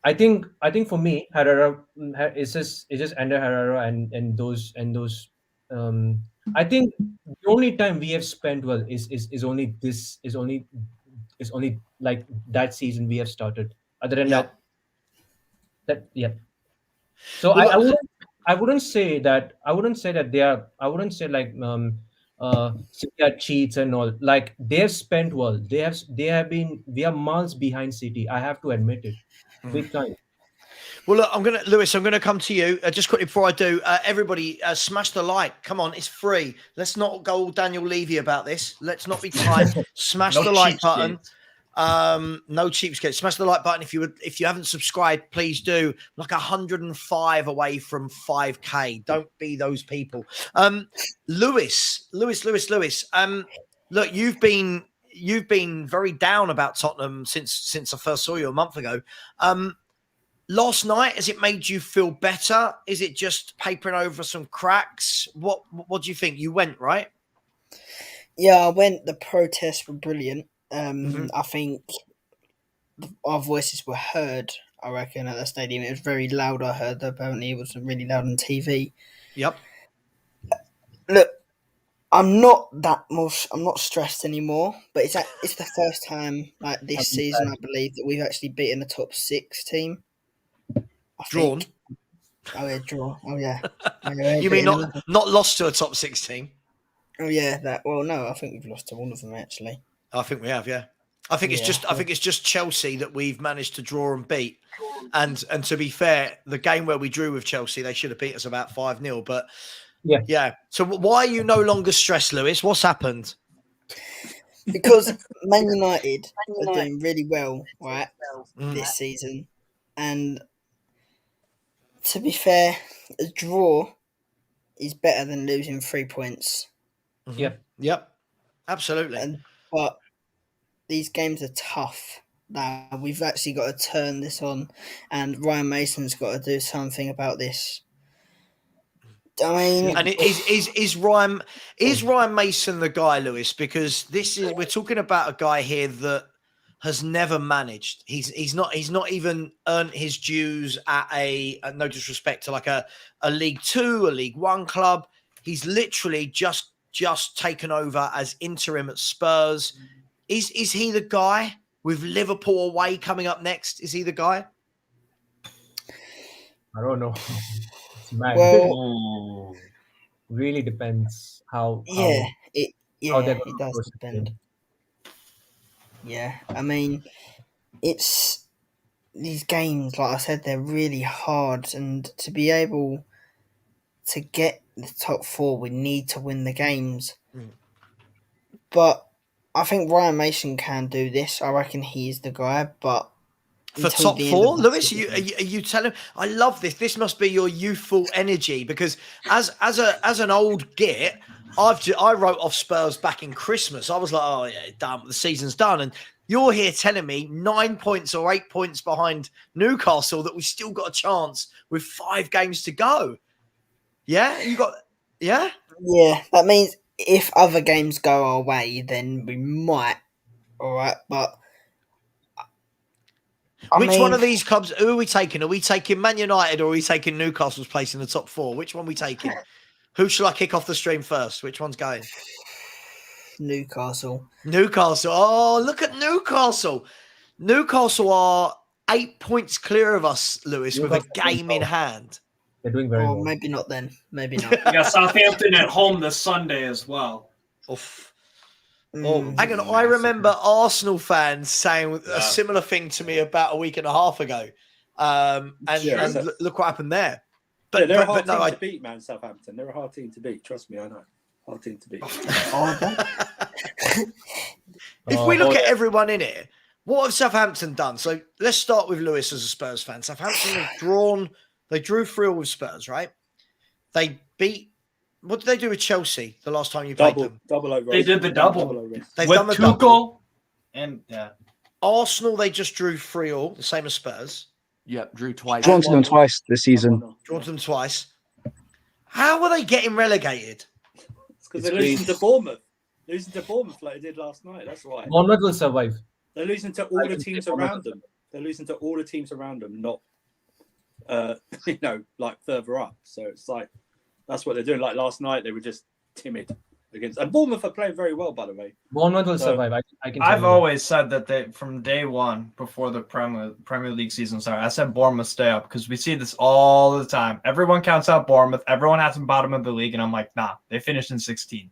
I think for me, Herrera it's just under Herrera and those. Um, I think the only time we have spent well is only this is only like that season we have started. Other than Yeah. that yeah. So Well, I wouldn't say that they are. I wouldn't say like City are cheats and all. Like they have spent well. They have been. We are miles behind City. I have to admit it, big time. Well, look, Lewis, I'm gonna come to you just quickly before I do. Everybody, smash the like. Come on, it's free. Let's not go all Daniel Levy about this. Let's not be tight. Smash No the like button. cheapskates. No cheapskate. Smash the like button if you haven't subscribed. Please do. Like 105 away from 5K. Don't be those people. Lewis. Look, you've been very down about Tottenham since I first saw you a month ago. Last night, has it made you feel better? Is it just papering over some cracks? What do you think? You went, right? Yeah, I went. The protests were brilliant. Mhm. I think our voices were heard, I reckon, at the stadium. It was very loud, I heard. Apparently, it was really loud on TV. Yep. Look, I'm not stressed anymore, but it's the first time like this season, I believe, that we've actually beaten a top 6 team. I Drawn. think. Oh yeah, draw. Oh yeah. Oh, yeah, You mean beaten not lost to a top 6 team? Oh yeah, that. Well, no, I think we've lost to all of them actually. I think we have, yeah. I think it's just Chelsea that we've managed to draw and beat. And to be fair, the game where we drew with Chelsea, they should have beat us about 5-0. But yeah. So why are you no longer stressed, Lewis? What's happened? Because Man United are doing really well, right, this season. And to be fair, a draw is better than losing 3 points. Mhm. Yeah. Yep. Absolutely. But these games are tough. Now we've actually got to turn this on, and Ryan Mason's got to do something about this. I mean, and is Ryan Mason the guy, Lewis? Because we're talking about a guy here that has never managed. He's not even earned his dues at no disrespect to like a League Two, a League One club. He's literally just taken over as interim at Spurs. Is he the guy with Liverpool away coming up next? Is he the guy? I don't know. It's mad. well, Really depends how it does depend. Yeah, I mean, it's these games, like I said, they're really hard, and to be able to get the top 4, we need to win the games. But I think Ryan Mason can do this. I reckon he's the guy, but for top 4, Lewis, are you telling? I love this. This must be your youthful energy, because as an old git, I wrote off Spurs back in Christmas. I was like, oh yeah, done. The season's done, and you're here telling me 9 points or 8 points behind Newcastle that we still got a chance with 5 games to go. Yeah, yeah. That means if other games go our way, then we might. All right, but. Which one of these clubs, who are we taking? Are we taking Man United or are we taking Newcastle's place in the top 4? Which one are we taking? Who shall I kick off the stream first? Which one's going? Newcastle. Oh, look at Newcastle. Newcastle are 8 points clear of us, Lewis, with a game in hand. They're doing very well. Maybe not then. Maybe not. We got Southampton at home this Sunday as well. Oof. Hang on, I remember Arsenal fans saying a similar thing to me about a week and a half ago. And look what happened there. But they're a hard team to beat, man, Southampton. They're a hard team to beat. Trust me, I know. Hard team to beat. If we look at everyone in it, what have Southampton done? So let's start with Lewis as a Spurs fan. Southampton have they drew 3-0 with Spurs, right? They beat. What did they do with Chelsea the last time you played them? Double over. They did the double. They've with done the Tuchel. And yeah. Arsenal, they just drew 3-3, the same as Spurs. Yep, drew twice. Drawn to them twice this season. Drawn to them twice. How are they getting relegated? It's because they're losing to Bournemouth. Losing to Bournemouth like they did last night. That's why. Bournemouth will survive. They're losing to all the teams around them. They're losing to all the teams around them, not, like further up. So it's like, that's what they're doing. Like last night, they were just timid against. And Bournemouth are playing very well, by the way. Bournemouth will survive. I can. I've always said that they, from day one, before the Premier League season started, I said Bournemouth stay up because we see this all the time. Everyone counts out Bournemouth. Everyone has them bottom of the league, and I'm like, nah, they finished in 16th.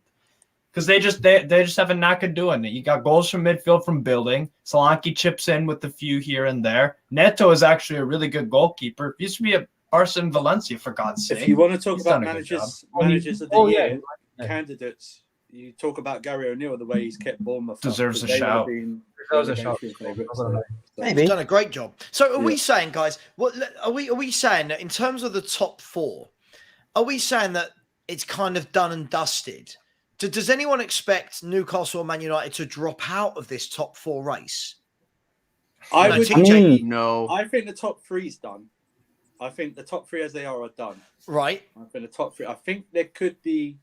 Because they just have a knack of doing it. You got goals from midfield from building. Solanke chips in with a few here and there. Neto is actually a really good goalkeeper. He used to be at Barca and Valencia, for God's sake. If you want to talk about managers of the year, candidates, you talk about Gary O'Neill, the way he's kept Bournemouth. Deserves a shout. Deserves a shout. Maybe he's done a great job. So are we saying, guys? What are we saying that in terms of the top four? Are we saying that it's kind of done and dusted? Does anyone expect Newcastle or Man United to drop out of this top four race? No. No. I think the top three is done. I think the top three as they are done. Right. I think the top three. I think there could be,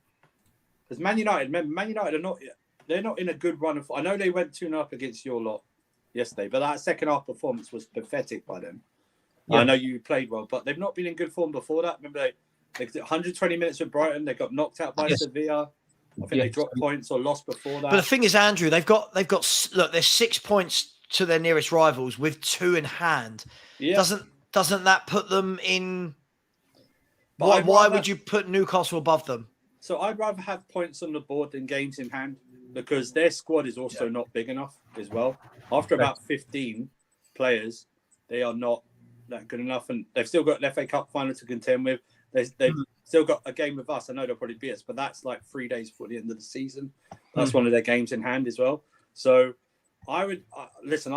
because Man United. Remember, Man United are not. They're not in a good run of. I know they went 2-0 up against your lot yesterday, but that second half performance was pathetic by them. Yeah. I know you played well, but they've not been in good form before that. Remember, they did 120 minutes with Brighton. They got knocked out by Sevilla. I think they dropped points or lost before that. But the thing is, Andrew, they've got look, there's 6 points to their nearest rivals with 2 in hand. Yeah. Doesn't that put them in? Why would you put Newcastle above them? So I'd rather have points on the board than games in hand because their squad is also not big enough as well. After about 15 players, they are not that good enough, and they've still got an FA Cup final to contend with. They've still got a game with us. I know they'll probably beat us, but that's like 3 days before the end of the season. That's one of their games in hand as well. So I would listen.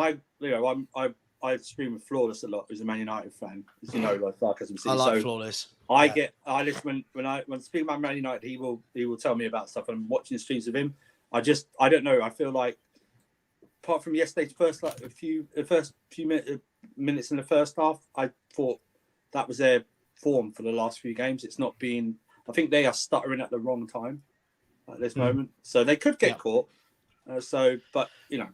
I stream with Flawless a lot. Who's a Man United fan, as you know, like sarcasm. I like Flawless. I listen when speaking about Man United, he will tell me about stuff. And I'm watching the streams of him. I don't know. I feel like apart from yesterday's first few minutes in the first half, I thought that was their form for the last few games. It's not been. I think they are stuttering at the wrong time at this moment, so they could get caught. But you know.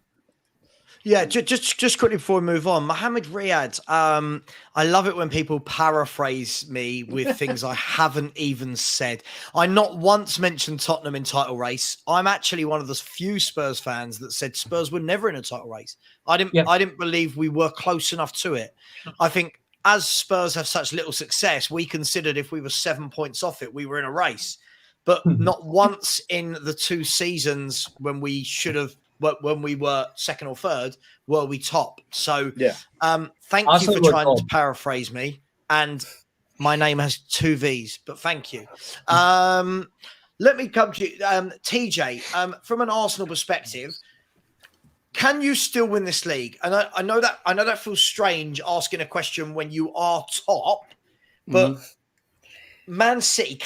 Yeah, just quickly before we move on, Mohamed Riyad. I love it when people paraphrase me with things I haven't even said. I not once mentioned Tottenham in title race. I'm actually one of the few Spurs fans that said Spurs were never in a title race. I didn't believe we were close enough to it. I think as Spurs have such little success, we considered if we were 7 points off it, we were in a race. But not once in the 2 seasons when we should have. But when we were second or third, were we top? So, thank you for trying to paraphrase me. And my name has 2 V's, but thank you. Let me come to you, TJ. From an Arsenal perspective, can you still win this league? And I know that feels strange asking a question when you are top, but Man City,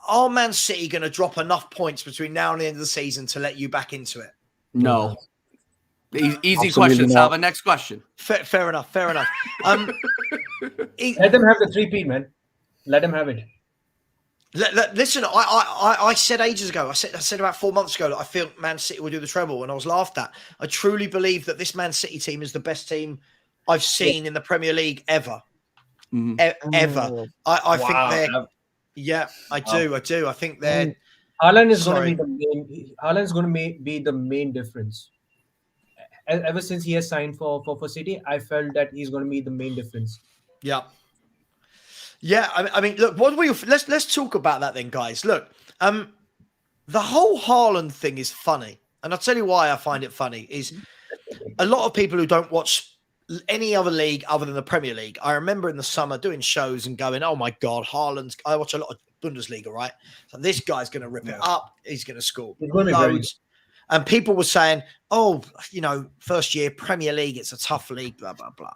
are Man City going to drop enough points between now and the end of the season to let you back into it? No. Easy question, Salva. Next question. Fair enough. Let them have the 3P, man. Let them have it. Listen, I said ages ago, I said about 4 months ago that I feel Man City will do the treble, and I was laughed at. I truly believe that this Man City team is the best team I've seen in the Premier League ever. Ever. I think they're... Yeah, I do. I think they're... Haaland is going to be the main difference. Ever since he has signed for City, I felt that he's going to be the main difference. Yeah. I mean, look, let's talk about that then, guys. Look, the whole Haaland thing is funny, and I'll tell you why I find it funny. Is a lot of people who don't watch any other league other than the Premier League. I remember in the summer doing shows and going, "Oh my God, Haaland's." I watch a lot of Bundesliga, right? So this guy's going to rip it up. He's going to score loads. And people were saying, "Oh, first year Premier League, it's a tough league." Blah blah blah.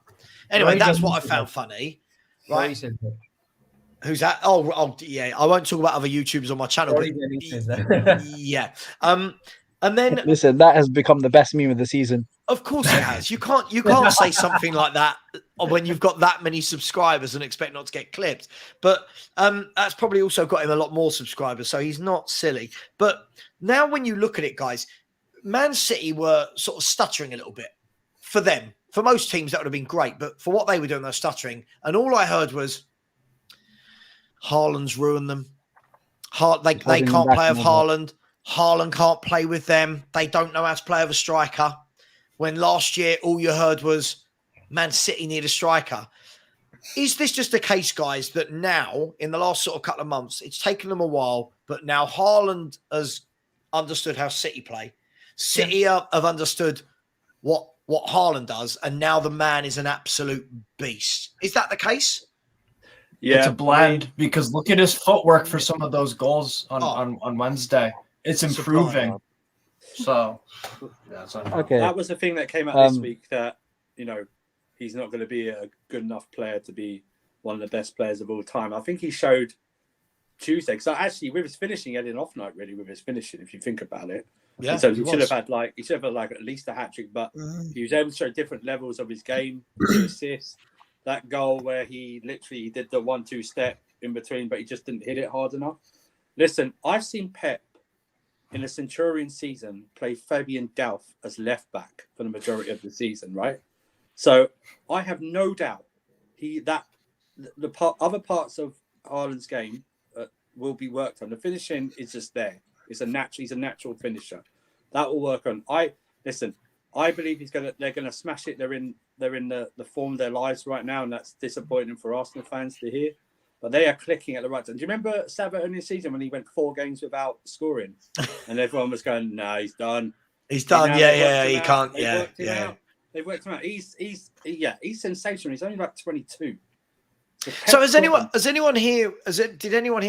Anyway, that's what I found funny, right? Who's that? Oh, yeah. I won't talk about other YouTubers on my channel. But, yeah. And then, Listen, that has become the best meme of the season. of course, it has. You can't say something like that when you've got that many subscribers and expect not to get clipped. But that's probably also got him a lot more subscribers, so he's not silly. But now, when you look at it, guys, Man City were sort of stuttering a little bit for them. For most teams, that would have been great, but for what they were doing, they were stuttering. And all I heard was, Haaland's ruined them. They can't play with Haaland. Haaland can't play with them. They don't know how to play with a striker. When last year, all you heard was, Man City need a striker. Is this just a case, guys, that now, in the last sort of couple of months, it's taken them a while, but now Haaland has understood how City play. City have understood what Haaland does, and now the man is an absolute beast. Is that the case? Yeah, it's a blend because look at his footwork for some of those goals on Wednesday. It's improving. So, okay. That was the thing that came out this week, that, he's not going to be a good enough player to be one of the best players of all time. I think he showed Tuesday, because actually with his finishing, he had an off night really with his finishing, if you think about it. Yeah, so he should have had at least a hat trick, but he was able to show different levels of his game, 2 assists. That goal where he literally did the 1-2 step in between, but he just didn't hit it hard enough. Listen, I've seen Pep in the Centurion season play Fabian Delph as left back for the majority of the season, right? So I have no doubt other parts of Haaland's game will be worked on. The finishing is just there. He's a natural finisher. That will work on. I believe they're gonna smash it. They're in the form of their lives right now, and that's disappointing for Arsenal fans to hear. But they are clicking at the right time. Do you remember Sava earlier this season when he went 4 games without scoring, and everyone was going, "No, he's done. He's done. Yeah, he can't. They've worked him out. He's sensational. He's only about 22. So did anyone here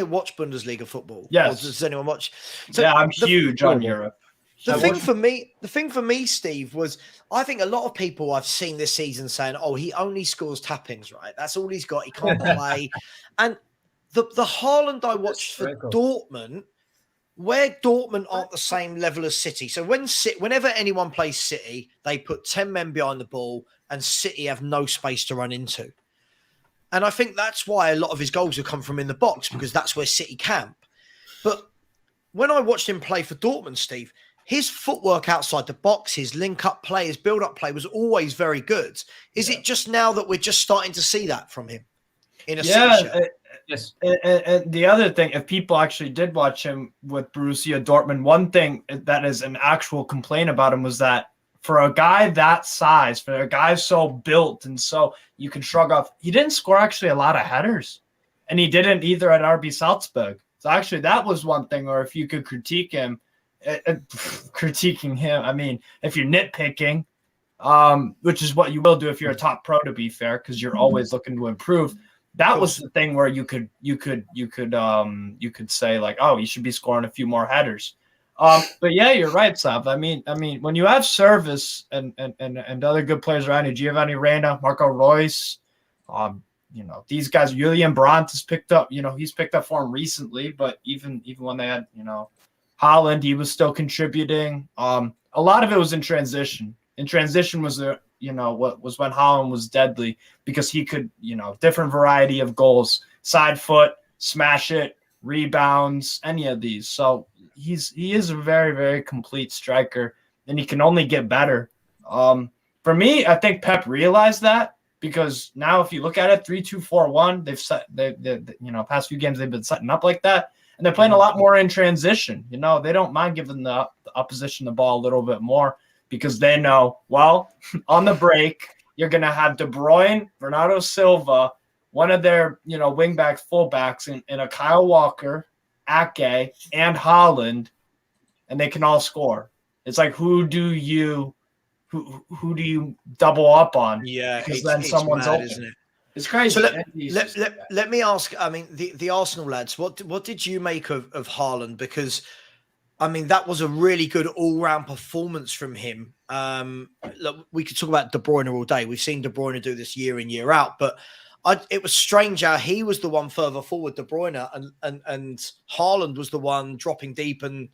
watch Bundesliga football? Yes. Or does anyone watch? So I'm huge on Europe. The thing for me, Steve, was I think a lot of people I've seen this season saying, "Oh, he only scores tappings, right? That's all he's got. He can't play." And the Haaland I watched for Dortmund, where Dortmund aren't the same level as City. So whenever anyone plays City, they put 10 men behind the ball, and City have no space to run into. And I think that's why a lot of his goals have come from in the box, because that's where City camp. But when I watched him play for Dortmund, Steve, his footwork outside the box, his link-up play, his build-up play was always very good. Is it just now that we're just starting to see that from him in a City shirt? Yes. And the other thing, if people actually did watch him with Borussia Dortmund, one thing that is an actual complaint about him was that for a guy that size, for a guy so built and so you can shrug off, he didn't score actually a lot of headers. And he didn't either at RB Salzburg. So actually that was one thing, or if you could critiquing him, I mean, if you're nitpicking, which is what you will do if you're a top pro, to be fair, because you're always looking to improve. That was the thing where you could say like, oh, you should be scoring a few more headers. But yeah, you're right, Sav. I mean, when you have service and other good players around you, Giovanni Reina, Marco Reus, these guys, Julian Brandt has picked up. He's picked up form recently, but even when they had Haaland, he was still contributing. A lot of it was in transition. In transition was what was when Haaland was deadly, because he could different variety of goals, side foot, smash it, rebounds, any of these. So he is a very, very complete striker, and he can only get better. For me, I think Pep realized that, because now if you look at it, 3-2-4-1, they've past few games they've been setting up like that, and they're playing a lot more in transition. They don't mind giving the opposition the ball a little bit more, because they know, well, on the break, you're going to have De Bruyne, Bernardo Silva, one of their, wingbacks, fullbacks, and a Kyle Walker, Ake, and Haaland, and they can all score. It's like, who do you double up on? Yeah, because then someone's mad, open. Isn't it? It's crazy. So let me ask. I mean, the Arsenal lads, what did you make of Haaland? Because I mean, that was a really good all-round performance from him. Look, we could talk about De Bruyne all day. We've seen De Bruyne do this year in, year out, but it was strange how he was the one further forward, De Bruyne, and Haaland was the one dropping deep and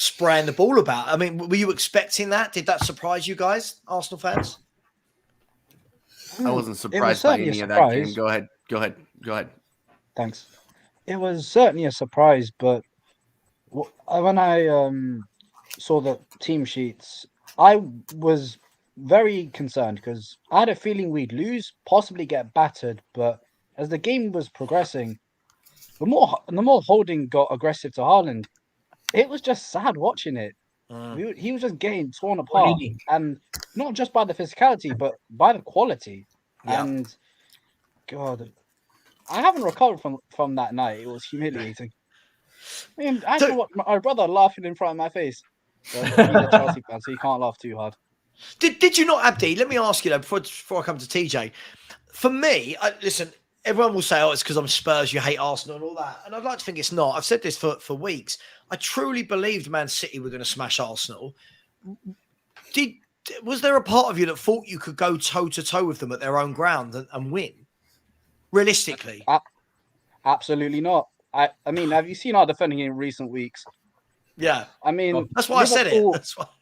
spraying the ball about. I mean, were you expecting that? Did that surprise you guys, Arsenal fans? I wasn't surprised by any of that game. Go ahead. Thanks. It was certainly a surprise, but when I saw the team sheets, I was very concerned because I had a feeling we'd lose, possibly get battered. But as the game was progressing, the more Holding got aggressive to Haaland, it was just sad watching it. He was just getting torn apart, and not just by the physicality, but by the quality. Yeah. And God, I haven't recovered from that night. It was humiliating. I mean, I saw my brother laughing in front of my face. Well, he's a Chelsea fan, so he can't laugh too hard. Did you not, Abdi? Let me ask you though, before I come to TJ. For me, listen, everyone will say, "Oh, it's because I'm Spurs. You hate Arsenal and all that," and I'd like to think it's not. I've said this for weeks. I truly believed Man City were going to smash Arsenal. Was there a part of you that thought you could go toe to toe with them at their own ground and win? Realistically, absolutely not. I mean, have you seen our defending in recent weeks? Yeah. I mean, that's why I said it.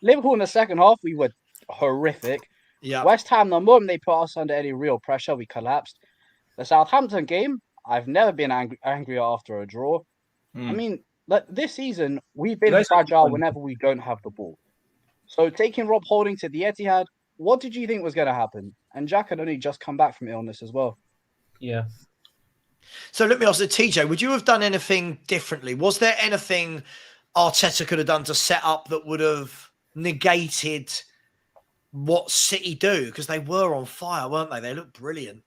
Liverpool in the second half, we were horrific. Yeah. West Ham, the moment they put us under any real pressure, we collapsed. The Southampton game, I've never been angrier after a draw. I mean, this season, we've been fragile whenever we don't have the ball. So taking Rob Holding to the Etihad, what did you think was going to happen? And Jack had only just come back from illness as well. Yeah. So let me ask you, TJ, would you have done anything differently? Was there anything Arteta could have done to set up that would have negated what City do? Because they were on fire, weren't they? They looked brilliant.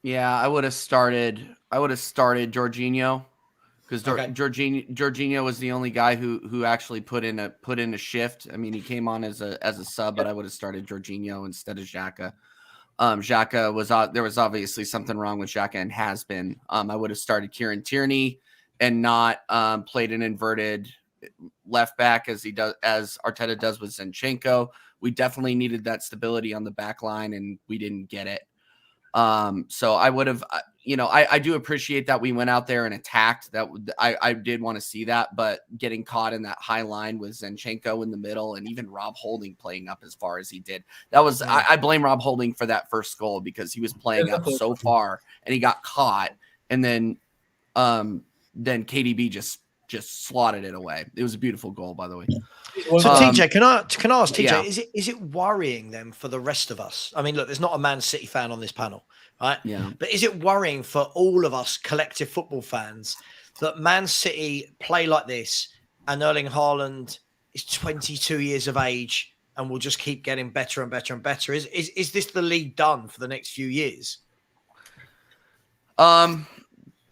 Yeah, I would have started Jorginho because Jorginho was the only guy who actually put in a shift. I mean, he came on as a sub, but I would have started Jorginho instead of Xhaka. Xhaka there was obviously something wrong with Xhaka and has been. I would have started Kieran Tierney and not played an inverted left back as Arteta does with Zinchenko. We definitely needed that stability on the back line, and we didn't get it. So I would have, I do appreciate that we went out there and attacked. That I did want to see that, but getting caught in that high line with Zinchenko in the middle and even Rob Holding playing up as far as he did, that was I blame Rob Holding for that first goal because he was playing up so far and he got caught, and then KDB just slotted it away. It was a beautiful goal, by the way. So TJ, can I ask TJ, yeah. is it worrying them for the rest of us? I mean, look, there's not a Man City fan on this panel, right? Yeah. But is it worrying for all of us collective football fans that Man City play like this and Erling Haaland is 22 years of age and will just keep getting better and better and better? Is this the league done for the next few years?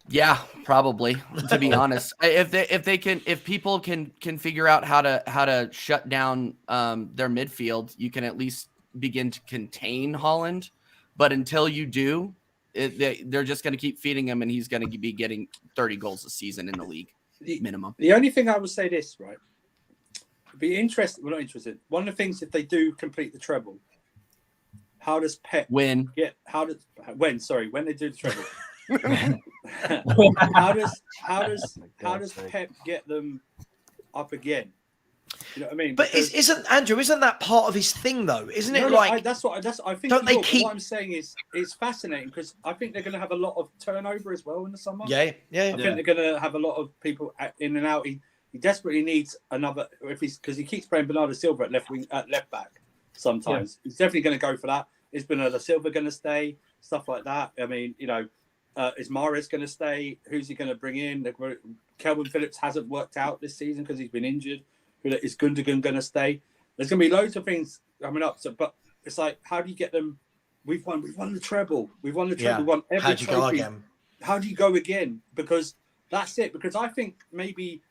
Yeah, probably, to be honest. If people can figure out how to shut down their midfield, you can at least begin to contain Haaland. But until you do, they're just going to keep feeding him, and he's going to be getting 30 goals a season in the league minimum. The only thing I would say this, right? Be interested. We're not interested. One of the things, if they do complete the treble, how does Pep when they do the treble? how does Pep get them up again? You know what I mean? But isn't that part of his thing though? Isn't it that's what I think. Don't they keep? What I'm saying is it's fascinating because I think they're going to have a lot of turnover as well in the summer. Yeah. I think they're going to have a lot of people in and out. He desperately needs another because he keeps playing Bernardo Silva at left back. Sometimes he's definitely going to go for that. Is Bernardo Silva going to stay? Stuff like that. I mean, is Mahrez going to stay? Who's he going to bring in? Kelvin Phillips hasn't worked out this season because he's been injured. Is Gundogan going to stay? There's going to be loads of things coming up. But it's like, how do you get them? We've won the treble. We've won the treble. We won every trophy. Go again? How do you go again? Because that's it. Because I think maybe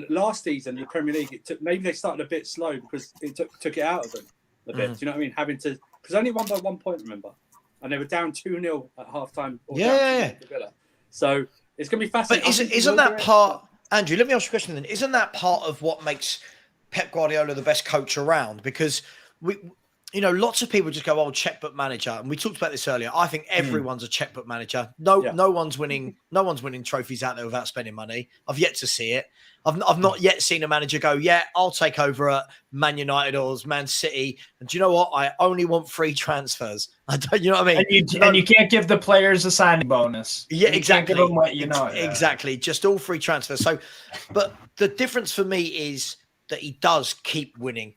last season the Premier League, maybe they started a bit slow because it took it out of them a bit. Do you know what I mean? Having to, because only won by 1 point, remember? And they were down 2-0 at halftime. Yeah. So it's going to be fascinating. But isn't that part, Andrew? Let me ask you a question then. Isn't that part of what makes Pep Guardiola the best coach around? Because lots of people just go, "Oh, checkbook manager," and we talked about this earlier. I think everyone's a checkbook manager. No one's winning. No one's winning trophies out there without spending money. I've yet to see it. I've not yet seen a manager go, "Yeah, I'll take over at Man United or Man City." And do you know what? I only want free transfers. I don't. You know what I mean? And you can't give the players a signing bonus. Yeah, you exactly. Can't give them what Exactly. Just all free transfers. So, but the difference for me is that he does keep winning.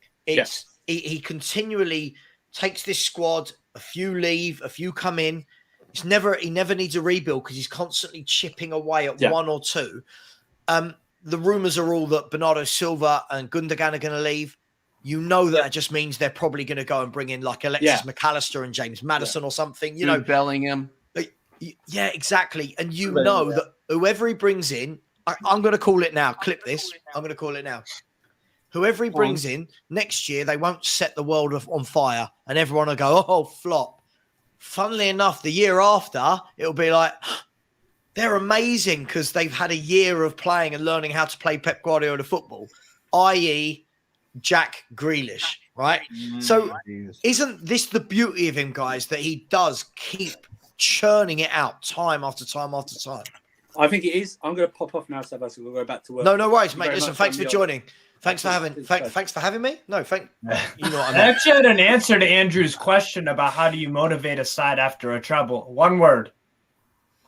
He continually takes this squad. A few leave, a few come in. He never needs a rebuild because he's constantly chipping away at one or two. The rumors are all that Bernardo Silva and Gundogan are going to leave. You know that just means they're probably going to go and bring in like Alexis McAllister and James Maddison or something. Bellingham. Yeah, exactly. And know that whoever he brings in, I'm going to call it now. Clip this. I'm going to call it now. Whoever he brings in next year, they won't set the world on fire and everyone will go, "Oh, flop." Funnily enough, the year after, it'll be like, they're amazing because they've had a year of playing and learning how to play Pep Guardiola football, i.e. Jack Grealish, right? So isn't this the beauty of him, guys, that he does keep churning it out time after time after time? I think it is. I'm going to pop off now, Sebastian. We'll go back to work. No worries, mate. Listen, thanks for joining. Thanks for having me. No, you know what I mean. I actually had an answer to Andrew's question about how do you motivate a side after a treble. One word: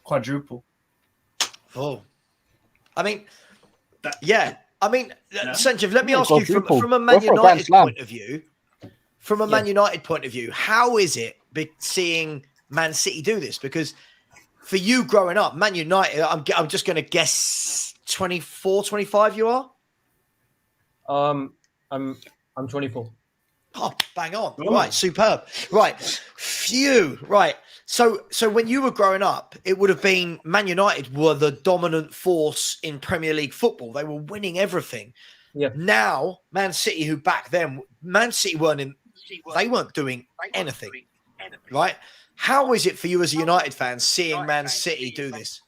quadruple. Oh, I mean, Sanjeev, let me ask you from a Man United point of view. From a Man United point of view, how is it seeing Man City do this? Because for you growing up, Man United, I'm just going to guess 24, 25 you are? I'm 24. Oh, bang on. Ooh. Right, superb. Right. Phew. Right. So when you were growing up, it would have been Man United were the dominant force in Premier League football. They were winning everything. Yeah. Now, Man City, who back then, Man City they weren't doing anything. Right? How is it for you as a United fan seeing Man City do this?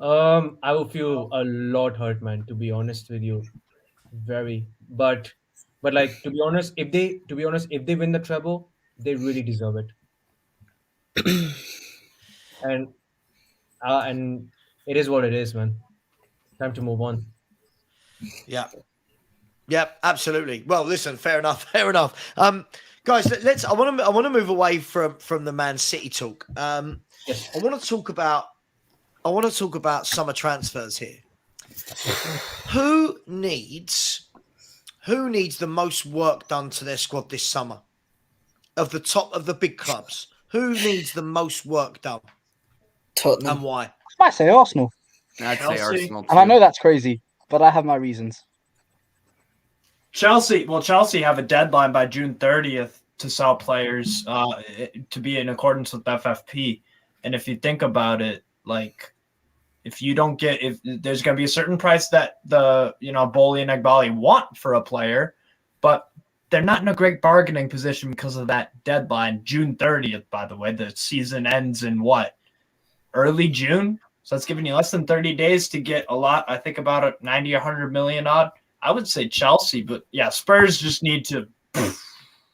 I will feel a lot hurt, man, to be honest with you. Very. But like to be honest, if they win the treble, they really deserve it. and it is what it is, man. Time to move on. Yeah. Yeah, absolutely. Well, listen, fair enough. Guys, I want to move away from the Man City talk. Yes. I want to talk about summer transfers here. Who needs the most work done to their squad this summer? Of the big clubs, who needs the most work done? Tottenham. And why? I might say Arsenal. I'd say Arsenal too. And I know that's crazy, but I have my reasons. Chelsea have a deadline by June 30th to sell players to be in accordance with FFP. And if you think about it, like if there's going to be a certain price that the Boli and Egbali want for a player, but they're not in a great bargaining position because of that deadline, June 30th, by the way. The season ends in early June? So that's giving you less than 30 days to get a lot. I think about a 90, 100 million odd. I would say Chelsea, but yeah, Spurs just need to.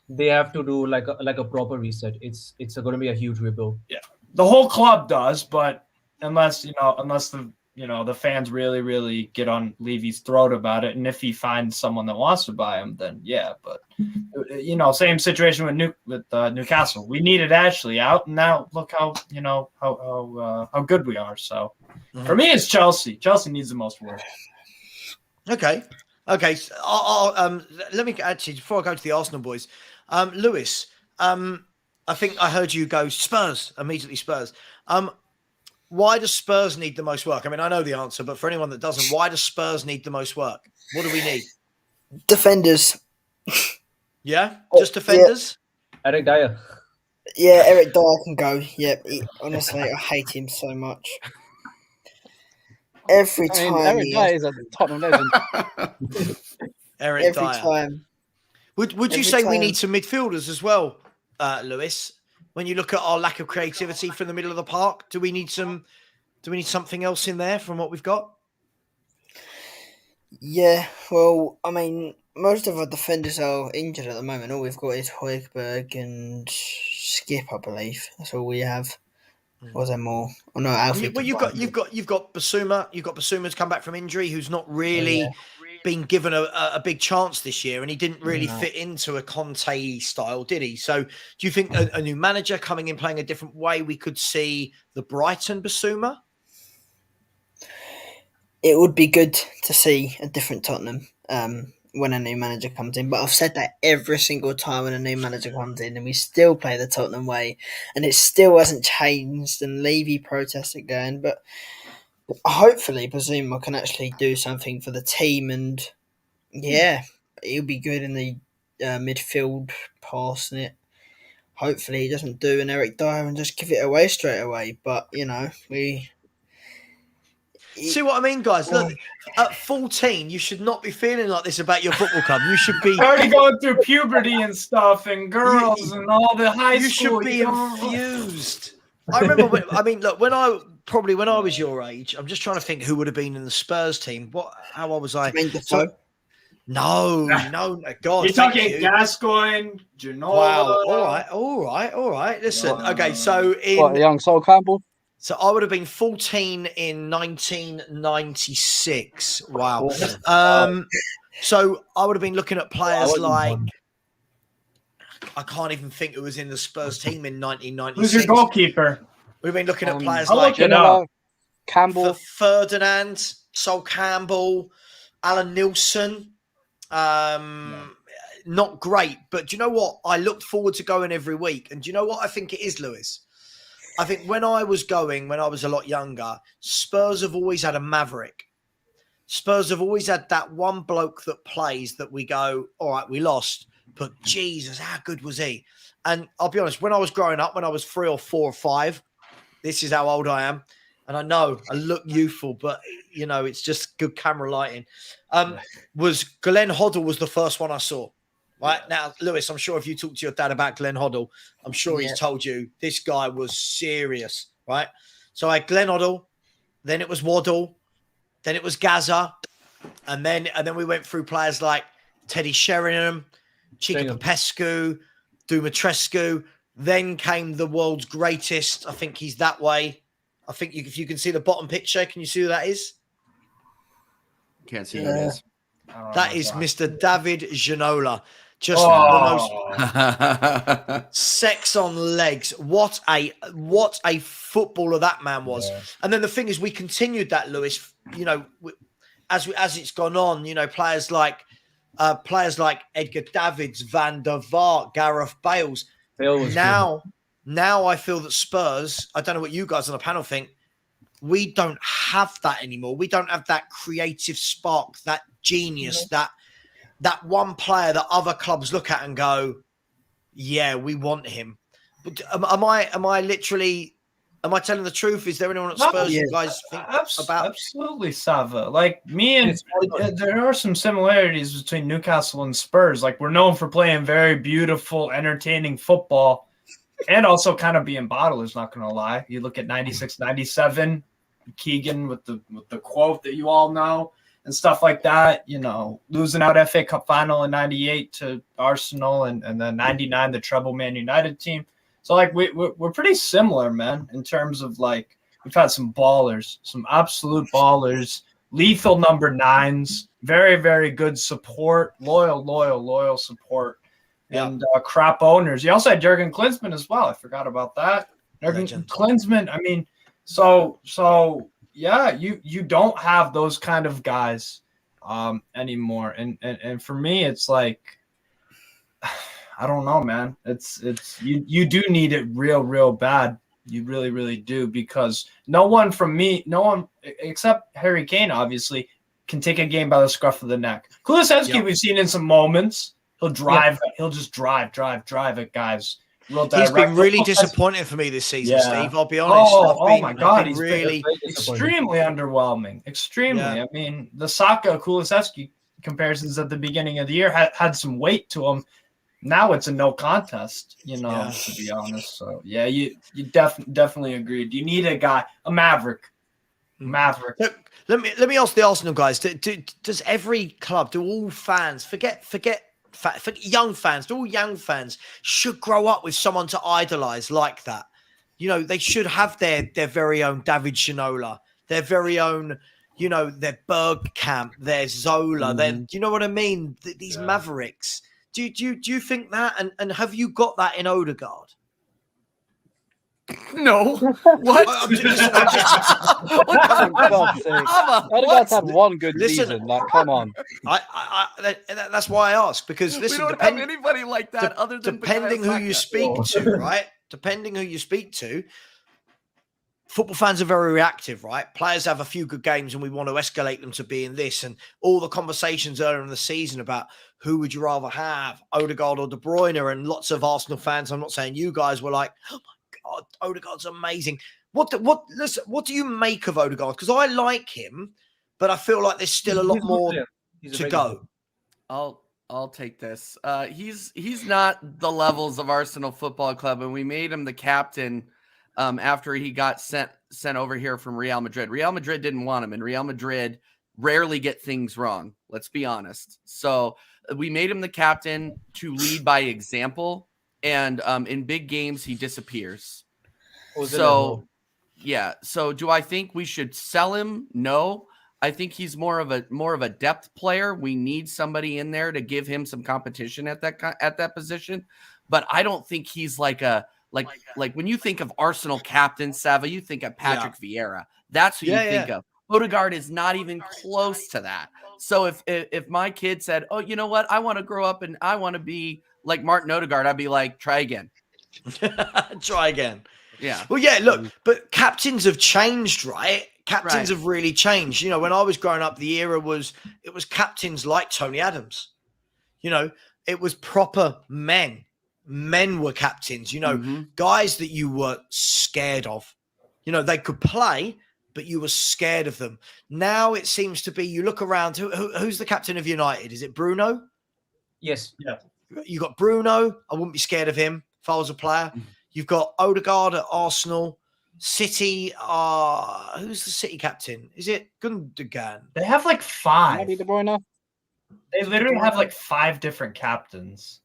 They have to do like a proper reset. It's going to be a huge rebuild. Yeah, the whole club does, but unless the fans really, really get on Levy's throat about it, and if he finds someone that wants to buy him, then yeah. But same situation with Newcastle. We needed Ashley out, and now look how good we are. So for me, it's Chelsea. Chelsea needs the most work. Okay. So, let me actually before I go to the Arsenal boys, Lewis. I think I heard you go Spurs immediately. Spurs. Why does Spurs need the most work? I mean, I know the answer, but for anyone that doesn't, why does Spurs need the most work? What do we need? Defenders. Yeah? Just defenders? Yeah. Eric Dyer. Yeah, Eric Dyer can go. Yeah, honestly, I hate him so much. Every time. Eric Dyer is a Tottenham legend. Eric Dyer. Every time. Would you say we need some midfielders as well, Lewis? When you look at our lack of creativity from the middle of the park, do we need something else in there from what we've got? Yeah, well, I mean, most of our defenders are injured at the moment. All we've got is Højbjerg and Skip, I believe. That's all we have. Was there more? Oh no, Alfie. Well, you've got Basuma. You've got Basuma's come back from injury, who's not really been given a big chance this year, and he didn't really fit into a Conte style, did he? So, do you think a new manager coming in playing a different way, we could see the Brighton Basuma? It would be good to see a different Tottenham when a new manager comes in. But I've said that every single time when a new manager comes in, and we still play the Tottenham way, and it still hasn't changed. And Levy protests again, but hopefully Bazuma can actually do something for the team, and he'll be good in the midfield, passing it. Hopefully he doesn't do an Eric Dyer and just give it away straight away. But see what I mean, guys? Look, at 14, you should not be feeling like this about your football club. You should be already going through puberty and stuff, and girls and all the high you school. You should be infused. I remember. When I was your age, I'm just trying to think who would have been in the Spurs team. How old was I? No, God. You're talking Gascoigne, Ginola. Wow. All right. Listen, okay. So young Sol Campbell. So I would have been 14 in 1996. Wow. So I would have been looking at players like I can't even think who was in the Spurs team in 1996. Who's your goalkeeper? We've been looking at players I'll like Campbell, Ferdinand, Sol Campbell, Alan Nilsson. Not great, but do you know what? I looked forward to going every week. And do you know what I think it is, Lewis? I think when I was a lot younger, Spurs have always had a maverick. Spurs have always had that one bloke that plays that we go, all right, we lost, but Jesus, how good was he? And I'll be honest, when I was growing up, when I was 3 or 4 or 5, this is how old I am. And I know I look youthful, but, it's just good camera lighting. Was Glenn Hoddle was the first one I saw. Right now, Lewis, I'm sure if you talk to your dad about Glenn Hoddle, I'm sure he's told you this guy was serious, right? So I had Glenn Hoddle, then it was Waddle, then it was Gaza, and then we went through players like Teddy Sheringham, Chica Popescu, Dumitrescu. Then came the world's greatest. I think he's that way. I think if you can see the bottom picture, can you see who that is? Can't see who it is. That is Mr. David Ginola. Just the most sex on legs. What a footballer that man was. Yeah. And then the thing is, we continued that, Lewis. As it's gone on, players like Edgar Davids, Van der Vaart, Gareth Bales. Now I feel that Spurs. I don't know what you guys on the panel think. We don't have that anymore. We don't have that creative spark, that genius, that one player that other clubs look at and go, yeah, we want him. But am I telling the truth? Is there anyone at Spurs you guys think about? Absolutely, Sava. Like me and there are some similarities between Newcastle and Spurs. Like we're known for playing very beautiful, entertaining football and also kind of being bottlers, not going to lie. You look at 96, 97, Keegan with the quote that you all know. And stuff like that, losing out FA Cup final in 98 to Arsenal and then 99, the treble Man United team. So, we're pretty similar, man, in terms of, we've had some ballers, some absolute ballers, lethal number 9s, very, very good support, loyal support, and crap owners. You also had Jurgen Klinsmann as well. I forgot about that. Jurgen Klinsmann, yeah, you don't have those kind of guys anymore, and for me, it's like I don't know, man. It's you do need it real bad. You really, really do, because no one except Harry Kane, obviously, can take a game by the scruff of the neck. Kulusevski, we've seen in some moments. He'll drive. He'll just drive at guys. He's been really disappointing for me this season, Steve. I'll be honest. Oh my God, he's really extremely underwhelming. Extremely. Yeah. I mean, the Saka Kulusevski comparisons at the beginning of the year had some weight to them. Now it's a no contest, to be honest. So you definitely agreed. You need a guy, a maverick, Maverick. Look, let me ask the Arsenal guys: does every club, do all fans forget young fans? Do all young fans should grow up with someone to idolize like that? You know, they should have their very own David Shinola, their very own, you know, their Bergkamp, their Zola. Their, you know what I mean? These mavericks. Do you think that? And have you got that in Odegaard? No. What? I'm just- I'm just- For God's sake. Odegaard's had one good Listen. season. Like, come on. That's why I ask, because We listen, don't have anybody like that other than depending who you speak to, right? Depending who you speak to, football fans are very reactive, right? Players have a few good games and we want to escalate them to being this, and all the conversations earlier in the season about who would you rather have, Odegaard or De Bruyne, and lots of Arsenal fans, I'm not saying you guys, were like, oh my God, Odegaard's amazing. What do you make of Odegaard? Because I like him, but I feel like there's still a lot more to go. I'll take this. He's not the levels of Arsenal Football Club, and we made him the captain after he got sent over here from Real Madrid. Real Madrid didn't want him, and Real Madrid rarely get things wrong. Let's be honest. So we made him the captain to lead by example, and in big games he disappears. So do I think we should sell him? No. I think he's more of a depth player. We need somebody in there to give him some competition at that position. But I don't think he's like when you think of Arsenal captain, Sava, you think of Patrick Vieira. That's who you think of. Odegaard is not even close to that. So if my kid said, "Oh, you know what? I want to grow up and I want to be like Martin Odegaard," I'd be like, "Try again." Try again. Yeah. Well, yeah, look, but captains have changed, right? Captains have really changed. You know, when I was growing up, the era was captains like Tony Adams. You know, it was proper men. Men were captains, you know, guys that you were scared of. You know, they could play, but you were scared of them. Now it seems to be, you look around, who's the captain of United? Is it Bruno? Yes. Yeah. You got Bruno. I wouldn't be scared of him if I was a player. You've got Odegaard at Arsenal. City, who's the City captain? Is it Gundogan? They have like 5. Maybe De Bruyne. They literally have like 5 different captains.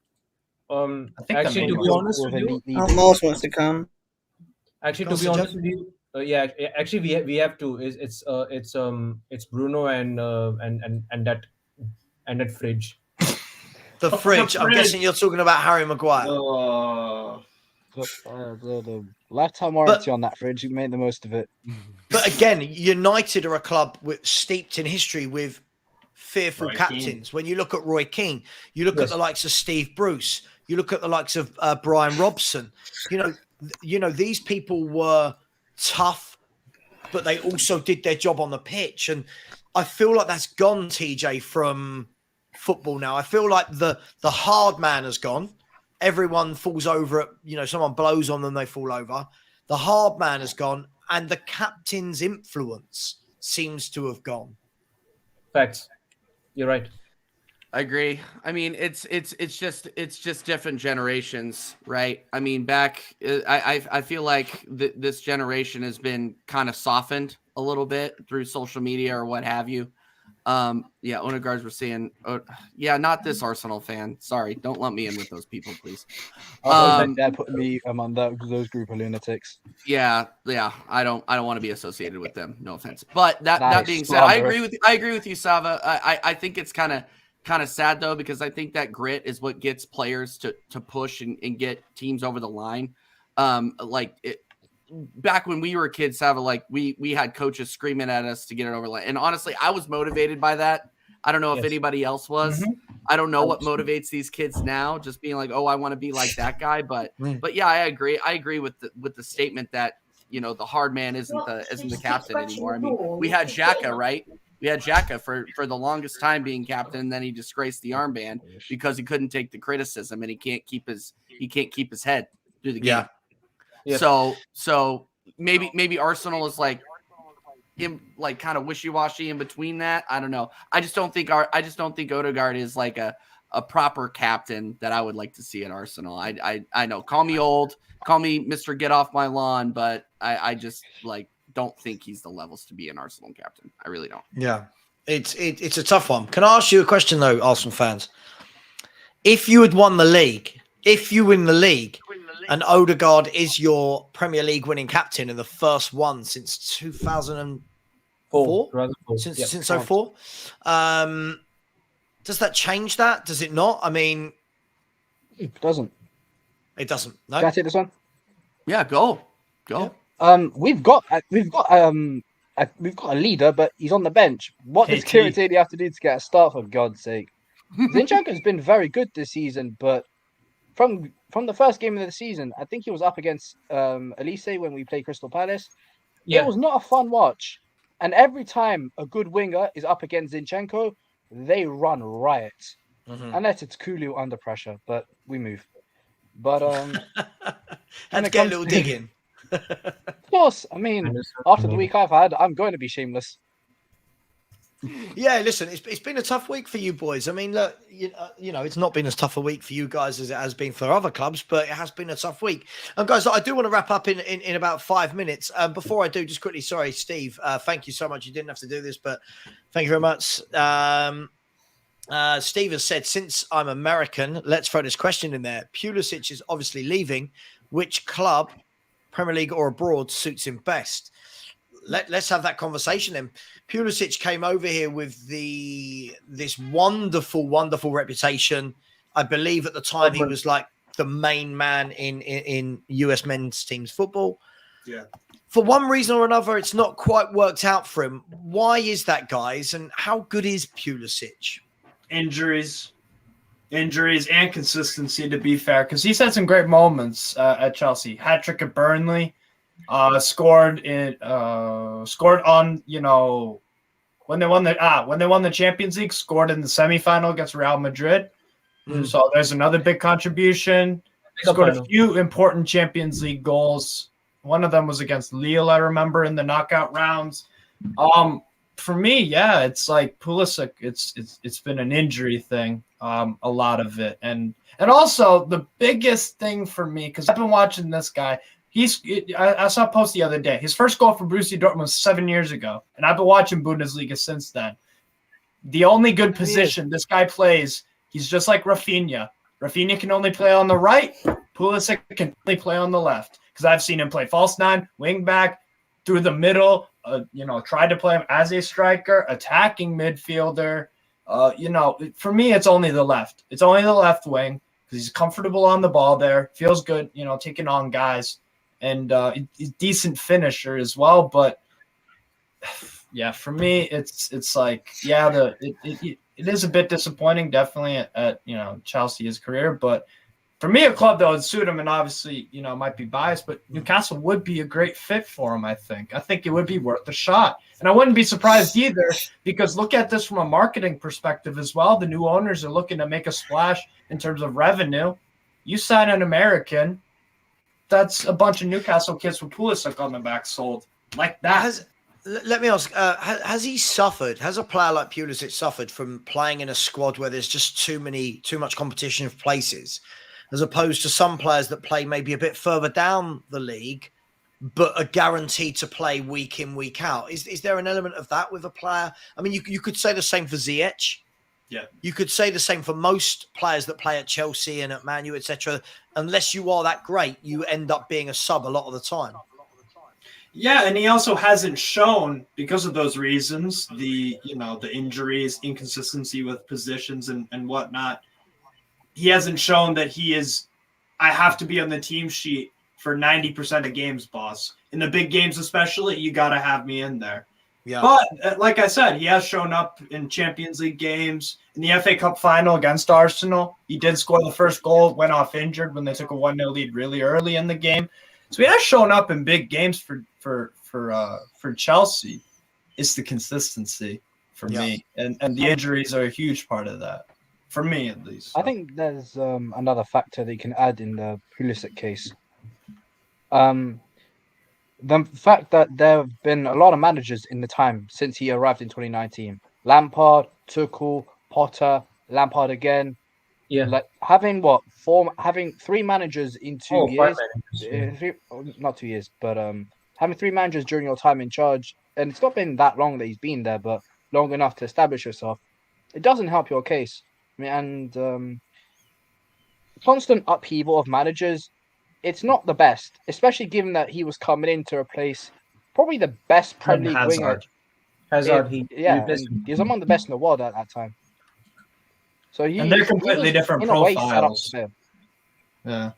I think actually, the to be honest with you, Mars wants to come. actually, to be honest with you, actually, we have to. It's Bruno and that fridge. The fridge. I'm guessing you're talking about Harry Maguire. The lifetime warranty on that fridge. You made the most of it. But again, United are a club steeped in history with fearful captains. When you look at Roy Keane, you look at the likes of Steve Bruce, you look at the likes of Brian Robson. You know, these people were tough, but they also did their job on the pitch. And I feel like that's gone, TJ, from football now. I feel like the hard man has gone. Everyone falls over at, you know, someone blows on them, they fall over. The hard man has gone, and the captain's influence seems to have gone. Facts. You're right. I agree. I mean, it's just different generations, right? I mean, I feel like this generation has been kind of softened a little bit through social media or what have you. Odegaard's we're seeing. Not this Arsenal fan. Sorry, don't lump me in with those people, please. Dad put me among those group of lunatics. Yeah. I don't want to be associated with them. No offense, but that being said, I agree with you, Sava. I think it's kind of sad though, because I think that grit is what gets players to push and get teams over the line. Back when we were kids, Sava, like we had coaches screaming at us to get it over the line. And honestly, I was motivated by that. I don't know if anybody else was. I don't know what motivates these kids now, just being like, oh, I want to be like that guy. But yeah, I agree. I agree with the statement that, you know, the hard man isn't the captain anymore. I mean, we had Xhaka, right? We had Xhaka for the longest time being captain, and then he disgraced the armband because he couldn't take the criticism, and he can't keep his head through the game. Yes. So maybe Arsenal is like kind of wishy-washy in between that. I don't know. I just don't think Odegaard is like a proper captain that I would like to see at Arsenal. I know. Call me old, call me Mr. Get Off My Lawn, but I just like don't think he's the levels to be an Arsenal captain. I really don't. Yeah, it's a tough one. Can I ask you a question though, Arsenal fans? If you had won the league, if you win the league, and Odegaard is your Premier League winning captain in the first one since 2004, since 04, does that change that? Does it not? I mean, it doesn't. It doesn't. No. Can I take this one? Yeah, go. Yeah. We've got a leader, but he's on the bench. What does Kieran Tierney have to do to get a start? For God's sake, Zinchenko's been very good this season, but from the first game of the season, I think he was up against Elise when we played Crystal Palace. Yeah. It was not a fun watch, and every time a good winger is up against Zinchenko, they run riot, unless it's Kulu under pressure. But we move. But and get a little dig in. Of course, I mean, after the week I've had, I'm going to be shameless. Yeah, listen, it's been a tough week for you boys. I mean, look, you know, it's not been as tough a week for you guys as it has been for other clubs, but it has been a tough week. Guys, I do want to wrap up in about 5 minutes. Before I do, just quickly, sorry, Steve, thank you so much. You didn't have to do this, but thank you very much. Steve has said, since I'm American, let's throw this question in there. Pulisic is obviously leaving. Which club, Premier League or abroad, suits him best? Let's have that conversation then. Pulisic came over here with this wonderful, wonderful reputation. I believe at the time he was like the main man in US men's teams football. Yeah. For one reason or another, it's not quite worked out for him. Why is that, guys? And how good is Pulisic? Injuries and consistency, to be fair, because he's had some great moments at Chelsea. Hat trick at Burnley, scored on, you know, when they won the Champions League, scored in the semifinal against Real Madrid. So there's another big contribution. Scored a few important Champions League goals. One of them was against Lille, I remember, in the knockout rounds. For me, yeah, it's like Pulisic. It's been an injury thing, a lot of it, and also the biggest thing for me, because I've been watching this guy. I saw a post the other day. His first goal for Borussia Dortmund was 7 years ago, and I've been watching Bundesliga since then. The only good position this guy plays, he's just like Rafinha. Rafinha can only play on the right. Pulisic can only play on the left, because I've seen him play false nine, wing back, through the middle. Tried to play him as a striker, attacking midfielder. For me, it's only the left. It's only the left wing because he's comfortable on the ball there. Feels good, taking on guys. And he's a decent finisher as well. But, yeah, for me, it's like, yeah, it is a bit disappointing, definitely, at Chelsea, his career. But for me, a club that would suit him, and obviously, might be biased, but Newcastle would be a great fit for him, I think. I think it would be worth a shot. And I wouldn't be surprised either, because look at this from a marketing perspective as well. The new owners are looking to make a splash in terms of revenue. You sign an American, that's a bunch of Newcastle kids with Pulisic on the back sold like that. Let me ask, has a player like Pulisic suffered from playing in a squad where there's just too much competition of places, as opposed to some players that play maybe a bit further down the league, but are guaranteed to play week in, week out? Is there an element of that with a player? I mean, you could say the same for Ziyech. Yeah. You could say the same for most players that play at Chelsea and at Man U, etc. Unless you are that great, you end up being a sub a lot of the time. Yeah, and he also hasn't shown, because of those reasons, the injuries, inconsistency with positions and whatnot. He hasn't shown that I have to be on the team sheet for 90% of games, boss. In the big games especially, you got to have me in there. Yeah. But like I said, he has shown up in Champions League games. In the FA Cup final against Arsenal, he did score the first goal, went off injured when they took a 1-0 lead really early in the game. So he has shown up in big games for Chelsea. It's the consistency for me. And the injuries are a huge part of that. For me, at least. I think there's another factor that you can add in the Pulisic case. The fact that there have been a lot of managers in the time since he arrived in 2019. Lampard, Tuchel, Potter, Lampard again. Yeah. Like having having 3 managers in 2 years. Not 2 years, but having 3 managers during your time in charge, and it's not been that long that he's been there, but long enough to establish yourself, it doesn't help your case. I mean, and constant upheaval of managers, it's not the best, especially given that he was coming in to replace probably the best Premier League winger. Hazard, He replaced him. was among the best in the world at that time. So And they're completely different in a way, set up profiles. to fail. Yeah.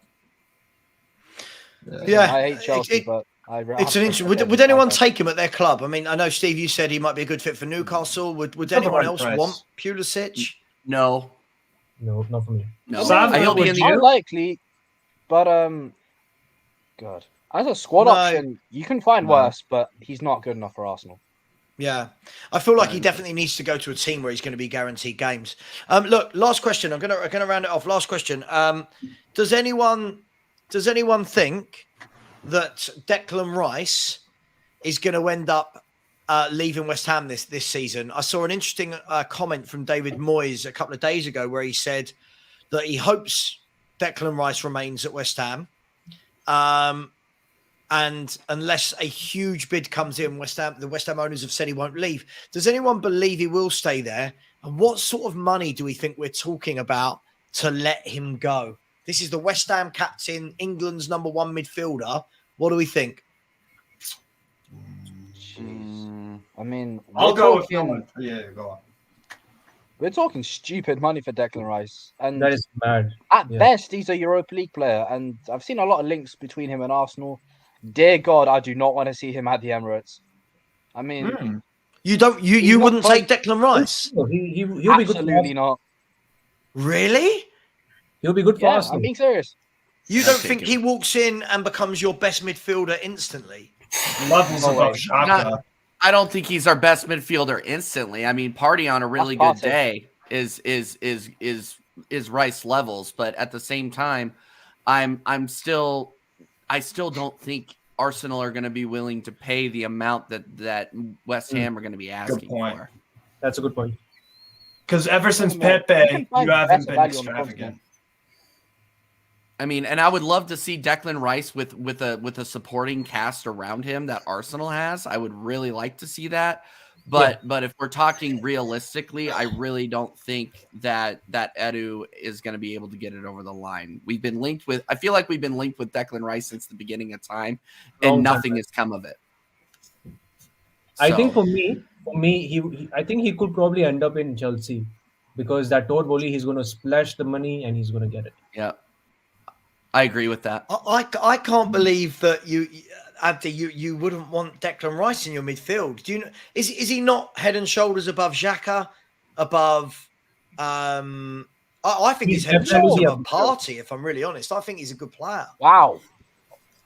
Yeah, I hate Chelsea, but it's an interesting. Would anyone take him at their club? I mean, I know Steve, you said he might be a good fit for Newcastle. Would anyone else want Pulisic? No, not for me. no. Sam, He'll be in the unlikely, but God, as a squad option, you can find worse, but he's not good enough for Arsenal. Yeah, I feel like he definitely needs to go to a team where he's going to be guaranteed games. Look, last question. I'm gonna round it off. Last question. Does anyone think that Declan Rice is going to end up leaving West Ham this season? I saw an interesting comment from David Moyes a couple of days ago where he said that he hopes Declan Rice remains at West Ham. And unless a huge bid comes in, the West Ham owners have said he won't leave. Does anyone believe he will stay there? And what sort of money do we think we're talking about to let him go? This is the West Ham captain, England's number 1 midfielder. What do we think? I mean, I'll go with someone. Yeah, go on. We're talking stupid money for Declan Rice, and That is mad. At best, he's a Europa League player, and I've seen a lot of links between him and Arsenal. Dear God, I do not want to see him at the Emirates. I mean, you wouldn't take Declan Rice? He'll be good. Absolutely not. Really? He'll be good for Arsenal. I'm being serious. You don't think he walks in and becomes your best midfielder instantly? Levels above Xhaka. I don't think he's our best midfielder instantly. I mean, Partey on a really good day is Rice levels, but at the same time, I still don't think Arsenal are going to be willing to pay the amount that West Ham are going to be asking for. That's a good point. Because ever since Pepe, you haven't been extravagant. I mean, and I would love to see Declan Rice with a supporting cast around him that Arsenal has. I would really like to see that. But if we're talking realistically, I really don't think that Edu is going to be able to get it over the line. I feel like we've been linked with Declan Rice since the beginning of time, and nothing has come of it. I think for me, I think he could probably end up in Chelsea because that Todd Bowley, he's going to splash the money and he's going to get it. Yeah. I agree with that. I can't believe that Abdi, you wouldn't want Declan Rice in your midfield. Do you know? Is he not head and shoulders above Xhaka? Above? I think he's head and shoulders above Partey. If I'm really honest, I think he's a good player. Wow.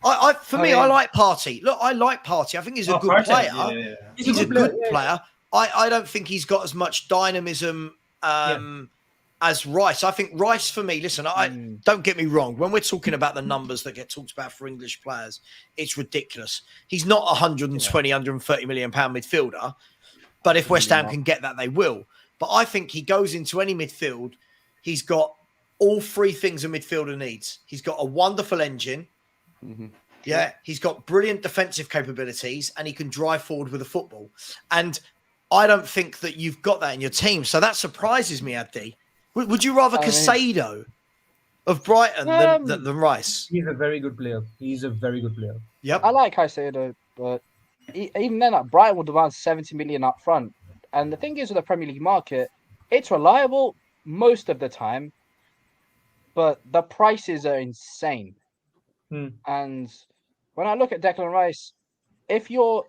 I like Partey. Look, I like Partey. I think he's a good player. Yeah. He's a good player. I don't think he's got as much dynamism. As Rice. I think Rice for me, listen, don't get me wrong. When we're talking about the numbers that get talked about for English players, it's ridiculous. He's not 120, 130 million pound midfielder, but if West Ham can get that, they will. But I think he goes into any midfield. He's got all 3 things a midfielder needs. He's got a wonderful engine. Mm-hmm. Yeah. He's got brilliant defensive capabilities and he can drive forward with the football. And I don't think that you've got that in your team. So that surprises me, Abdi. Would you rather Casado of Brighton than Rice? He's a very good player. Yep. I like Casado, but even then, Brighton would demand 70 million up front. And the thing is with the Premier League market, it's reliable most of the time, but the prices are insane. And when I look at Declan Rice, if you're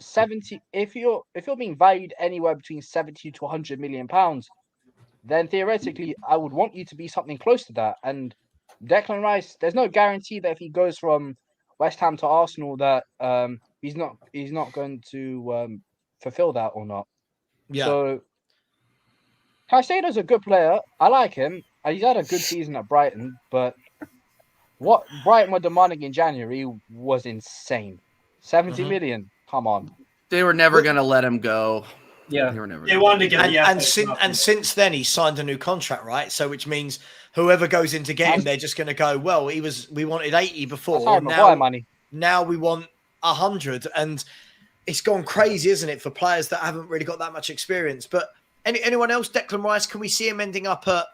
being valued anywhere between 70 to 100 million pounds, then theoretically, I would want you to be something close to that. And Declan Rice, there's no guarantee that if he goes from West Ham to Arsenal that he's not going to fulfill that or not. Yeah. So Caicedo's a good player. I like him. He's had a good season at Brighton, but what Brighton were demanding in January was insane. 70 million. Come on. They were never going to let him go. Yeah, they wanted to get and since then he signed a new contract, right? So which means whoever goes in to get him, they're just going to go, well, we wanted 80 before. Now we want 100, and it's gone crazy, isn't it, for players that haven't really got that much experience. But anyone else? Declan Rice, can we see him ending up at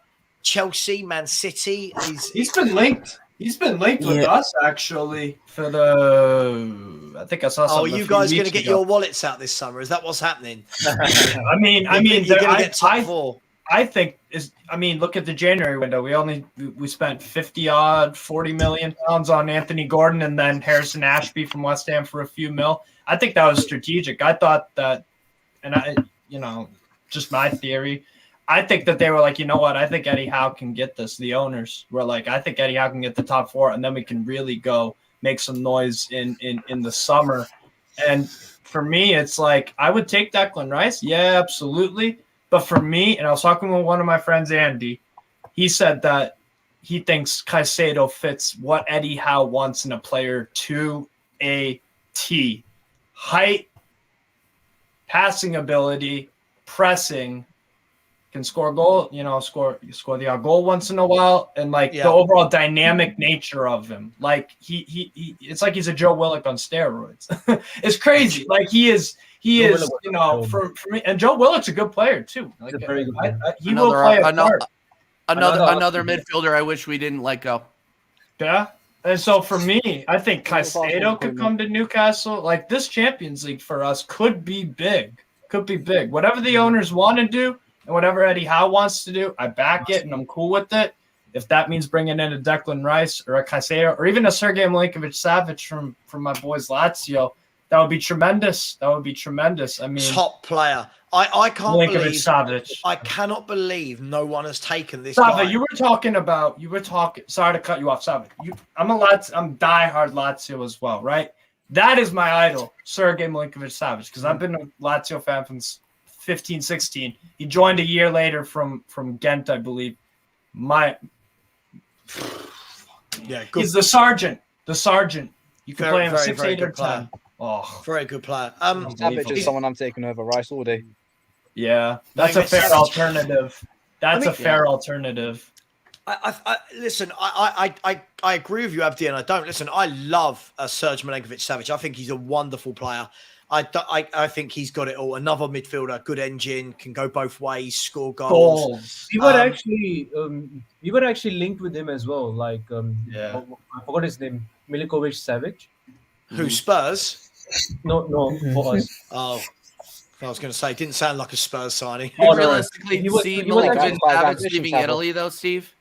Chelsea, Man City? He's been linked. He's been linked with us actually for the. I think I saw something. Oh, you guys going to get your wallets out this summer? Is that what's happening? I mean, you're going to get top 4. I think look at the January window. We spent 40 million pounds on Anthony Gordon and then Harrison Ashby from West Ham for a few mil. I think that was strategic. I thought that, and just my theory. I think that they were like, you know what? I think Eddie Howe can get this. The owners were like, I think Eddie Howe can get the top 4, and then we can really go make some noise in the summer. And for me, it's like I would take Declan Rice. Yeah, absolutely. But for me, and I was talking with one of my friends, Andy, he said that he thinks Caicedo fits what Eddie Howe wants in a player to a T. Height, passing ability, pressing, can score a goal, score the odd goal once in a while, and the overall dynamic nature of him. Like he it's like he's a Joe Willock on steroids. It's crazy. Like he is, for me, and Joe Willock's a good player too. Like, very good player. He will play a part. Another midfielder I wish we didn't let go. Yeah. And so for me, I think Caicedo could come to Newcastle. Like this Champions League for us could be big. Whatever the owners want to do and whatever Eddie Howe wants to do, I back it and I'm cool with it. If that means bringing in a Declan Rice or a Caicedo or even a Sergej Milinkovic-Savic from my boys Lazio, that would be tremendous. I mean, top player. I can't believe Savic. I cannot believe no one has taken this Sava, guy. you were talking. Sorry to cut you off, Sava. I'm diehard Lazio as well, right? That is my idol, Sergej Milinkovic-Savic, because I've been a Lazio fan since 15, 16. He joined a year later from Ghent, I believe. Good. He's the sergeant. You can play him 6, 8, or 10. Oh, very good player. Savage is someone I'm taking over Rice all day. Yeah, that's a fair alternative. Alternative. Listen. I agree with you, Abdi, and I don't listen. I love Serge Milinkovic-Savic. I think he's a wonderful player. I think he's got it all. Another midfielder, good engine, can go both ways, score goals. We were actually linked with him as well. Like, I forgot his name, Milinkovic-Savic. Who, Spurs? No, for us. Oh, I was going to say, it didn't sound like a Spurs signing. Realistically, see Milinkovic-Savic leaving Italy, though, Steve?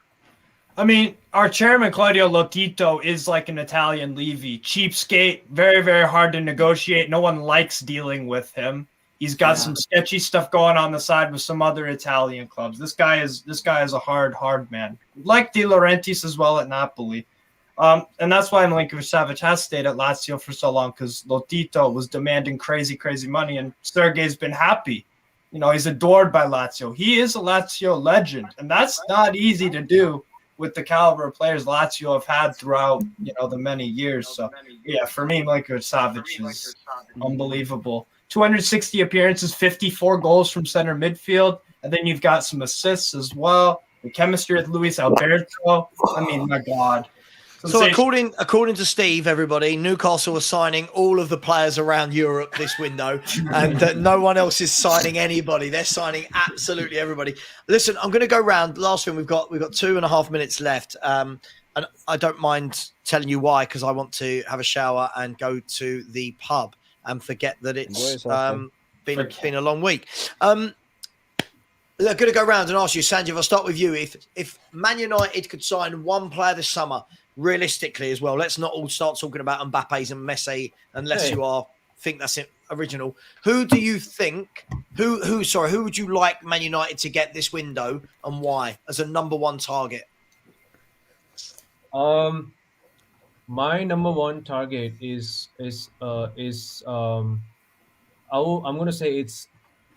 I mean, our chairman, Claudio Lotito, is like an Italian Levy. Cheapskate, very, very hard to negotiate. No one likes dealing with him. He's got some sketchy stuff going on the side with some other Italian clubs. This guy is a hard man. Like De Laurentiis as well at Napoli. And that's why Milinkovic-Savic has stayed at Lazio for so long, because Lotito was demanding crazy money, and Sergej's been happy. He's adored by Lazio. He is a Lazio legend, and that's not easy to do with the caliber of players Lazio have had throughout, the many years. So, yeah, for me, Milinkovic-Savic is unbelievable. 260 appearances, 54 goals from center midfield, and then you've got some assists as well. The chemistry with Luis Alberto. I mean, my God. So according to Steve, everybody, Newcastle are signing all of the players around Europe this window, and no one else is signing anybody. They're signing absolutely everybody. Listen, I'm going to go round. Last thing, we've got 2.5 minutes left, and I don't mind telling you why, because I want to have a shower and go to the pub and forget that it's been a long week. I'm going to go round and ask you, Sanjay, I'll start with you. If Man United could sign one player this summer, realistically as well, let's not all start talking about Mbappe's and Messi unless you think that's original. Who do you think? Who would you like Man United to get this window, and why as a number one target? My number one target is I'm going to say it's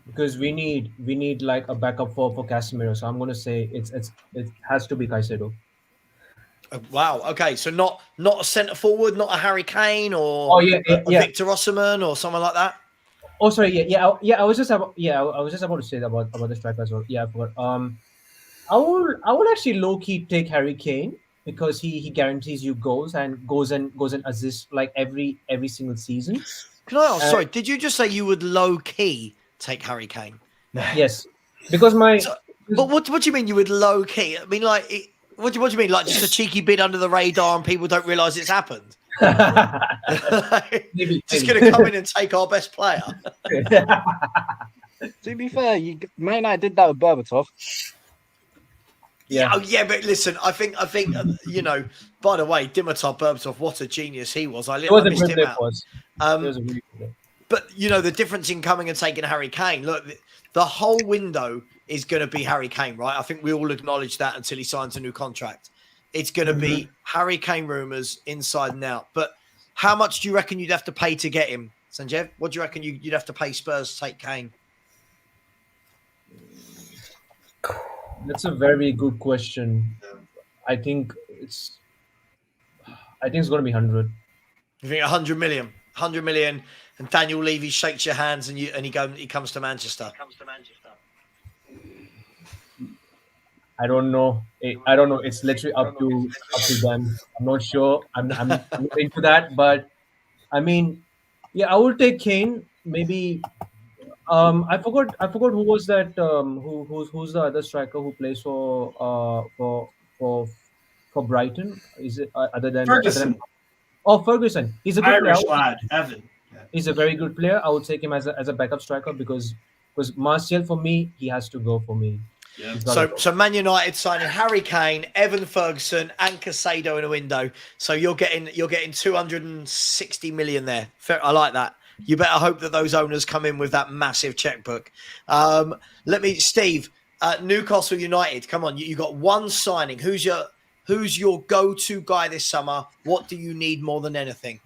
because we need like a backup for Casemiro. So I'm going to say it has to be Caicedo. Wow. Okay. So not a centre forward, not a Harry Kane or a Victor Osimhen or someone like that. Oh, sorry. I was just about to say that about the striker as well. Yeah, I forgot. I would actually low key take Harry Kane because he guarantees you goals and goes and assists like every single season. Can I ask? Sorry, did you just say you would low key take Harry Kane? Yes, because but what do you mean you would low key? I mean, like, what do you mean? Like, just a cheeky bid under the radar and people don't realise it's happened? Just going to come in and take our best player. To be fair, Man United did that with Berbatov. Yeah, but listen, I think you know. By the way, Dimitar Berbatov, what a genius he was! I missed him out. But you know the difference in coming and taking Harry Kane. Look, the whole window is going to be Harry Kane, right? I think we all acknowledge that until he signs a new contract. It's going to be Harry Kane rumours inside and out. But how much do you reckon you'd have to pay to get him, Sanjeev? What do you reckon you'd have to pay Spurs to take Kane? That's a very good question. I think it's going to be 100. You think 100 million? 100 million, and Daniel Levy shakes your hands, and he comes to Manchester. I don't know. It's literally up to them. I'm not sure. I'm not into that, but I mean, yeah, I would take Kane. Maybe. I forgot who was that. Who's the other striker who plays for Brighton? Is it other than Ferguson? Ferguson. He's a good Irish player. lad, Evan. He's a very good player. I would take him as a backup striker because Martial, for me, he has to go for me. Yeah. So Man United signing Harry Kane, Evan Ferguson, and Casado in a window. So you're getting 260 million there. Fair, I like that. You better hope that those owners come in with that massive checkbook. Steve, Newcastle United. Come on, you got one signing. Who's your go-to guy this summer? What do you need more than anything?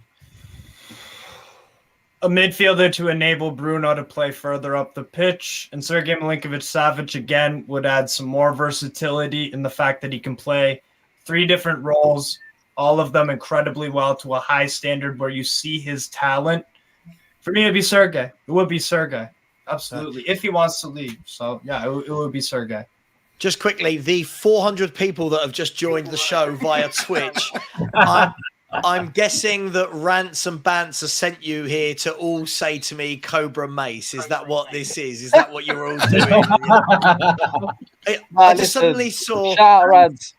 A midfielder to enable Bruno to play further up the pitch. And Sergej Milinkovic-Savic, again, would add some more versatility in the fact that he can play 3 different roles, all of them incredibly well to a high standard where you see his talent. For me, it'd be Sergej. It would be Sergej. Absolutely. If he wants to leave. So, yeah, it would be Sergej. Just quickly, the 400 people that have just joined the show via Twitch, I'm guessing that Rants and Bants have sent you here to all say to me, Cobra Mace. Is that what this is? Is that what you're all doing? I just suddenly saw... Shout out, Rants.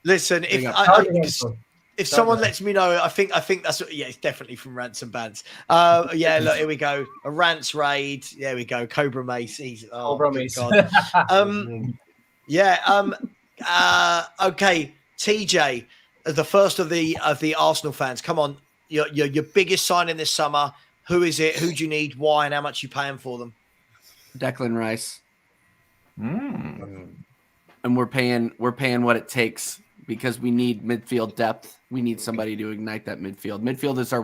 Listen, if someone lets me know, I think that's it's definitely from Rants and Bants. Look, here we go. A Rants raid. There we go. Cobra Mace. Cobra Mace. God. Okay, TJ, as the first of the Arsenal fans, come on, your biggest signing this summer. Who is it? Who do you need? Why? And how much you paying for them? Declan Rice. And we're paying what it takes because we need midfield depth. We need somebody to ignite that midfield. Midfield is our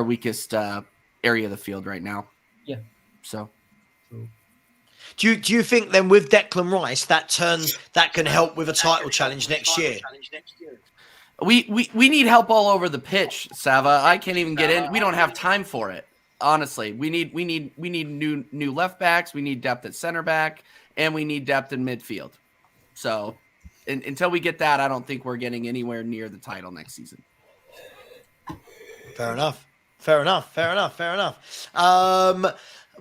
weakest area of the field right now. Yeah. So. Do you think then with Declan Rice that can help with a title challenge next year? We need help all over the pitch, Sava. I can't even get in. We don't have time for it. Honestly, we need new left backs. We need depth at center back, and we need depth in midfield. So until we get that, I don't think we're getting anywhere near the title next season. Fair enough.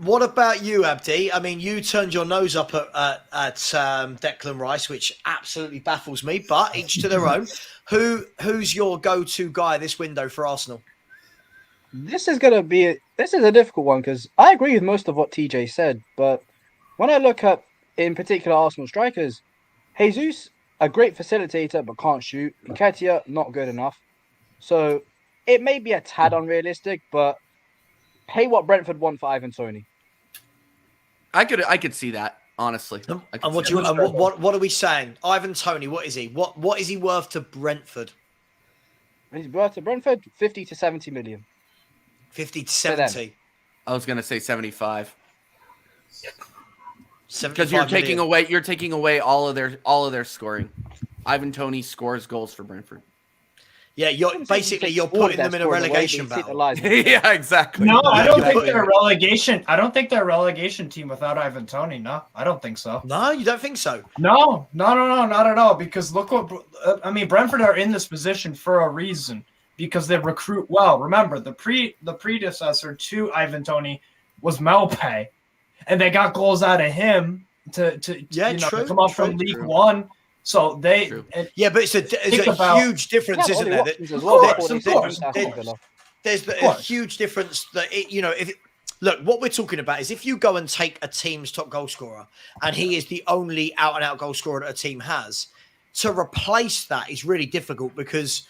What about you, Abdi? I mean, you turned your nose up at Declan Rice, which absolutely baffles me, but each to their own. Who's your go-to guy this window for Arsenal? This is a difficult one because I agree with most of what TJ said, but when I look at, in particular, Arsenal strikers, Jesus, a great facilitator but can't shoot. Nketiah, not good enough. So it may be a tad unrealistic, but pay what Brentford want for Ivan Toney. I could see that, honestly. And what are we saying? Ivan Toney, what is he? What is he worth to Brentford? He's worth to Brentford 50 to 70 million. 50 to 70. I was going to say 75. 75 because you're taking away all of their scoring. Ivan Toney scores goals for Brentford. Yeah, you're putting them in a relegation battle. Yeah, exactly. No, I don't think they're a relegation. I don't think they're a relegation team without Ivan Toney. No, I don't think so. No, you don't think so? No, not at all. Because look what Brentford are in this position for a reason. Because they recruit well. Remember, the predecessor to Ivan Toney was Maupay, and they got goals out of him to come up from League One. So they but it's a huge difference, isn't there? There's a huge difference that look, what we're talking about is if you go and take a team's top goal scorer and he is the only out and out goal scorer that a team has, to replace that is really difficult because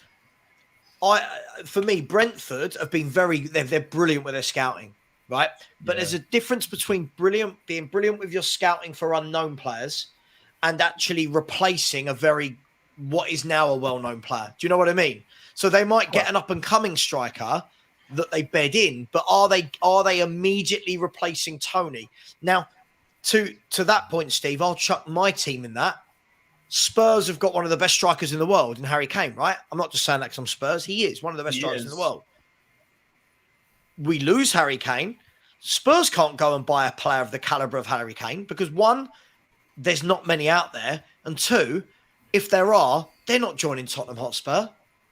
for me, Brentford have been they're brilliant with their scouting, right? But there's a difference between being brilliant with your scouting for unknown players and actually replacing what is now a well-known player. Do you know what I mean? So they might get an up-and-coming striker that they bed in, but are they immediately replacing Toney? Now, to that point, Steve, I'll chuck my team in that. Spurs have got one of the best strikers in the world in Harry Kane, right? I'm not just saying that because I'm Spurs. He is one of the best strikers in the world. We lose Harry Kane. Spurs can't go and buy a player of the caliber of Harry Kane because one, there's not many out there. And two, if there are, they're not joining Tottenham Hotspur.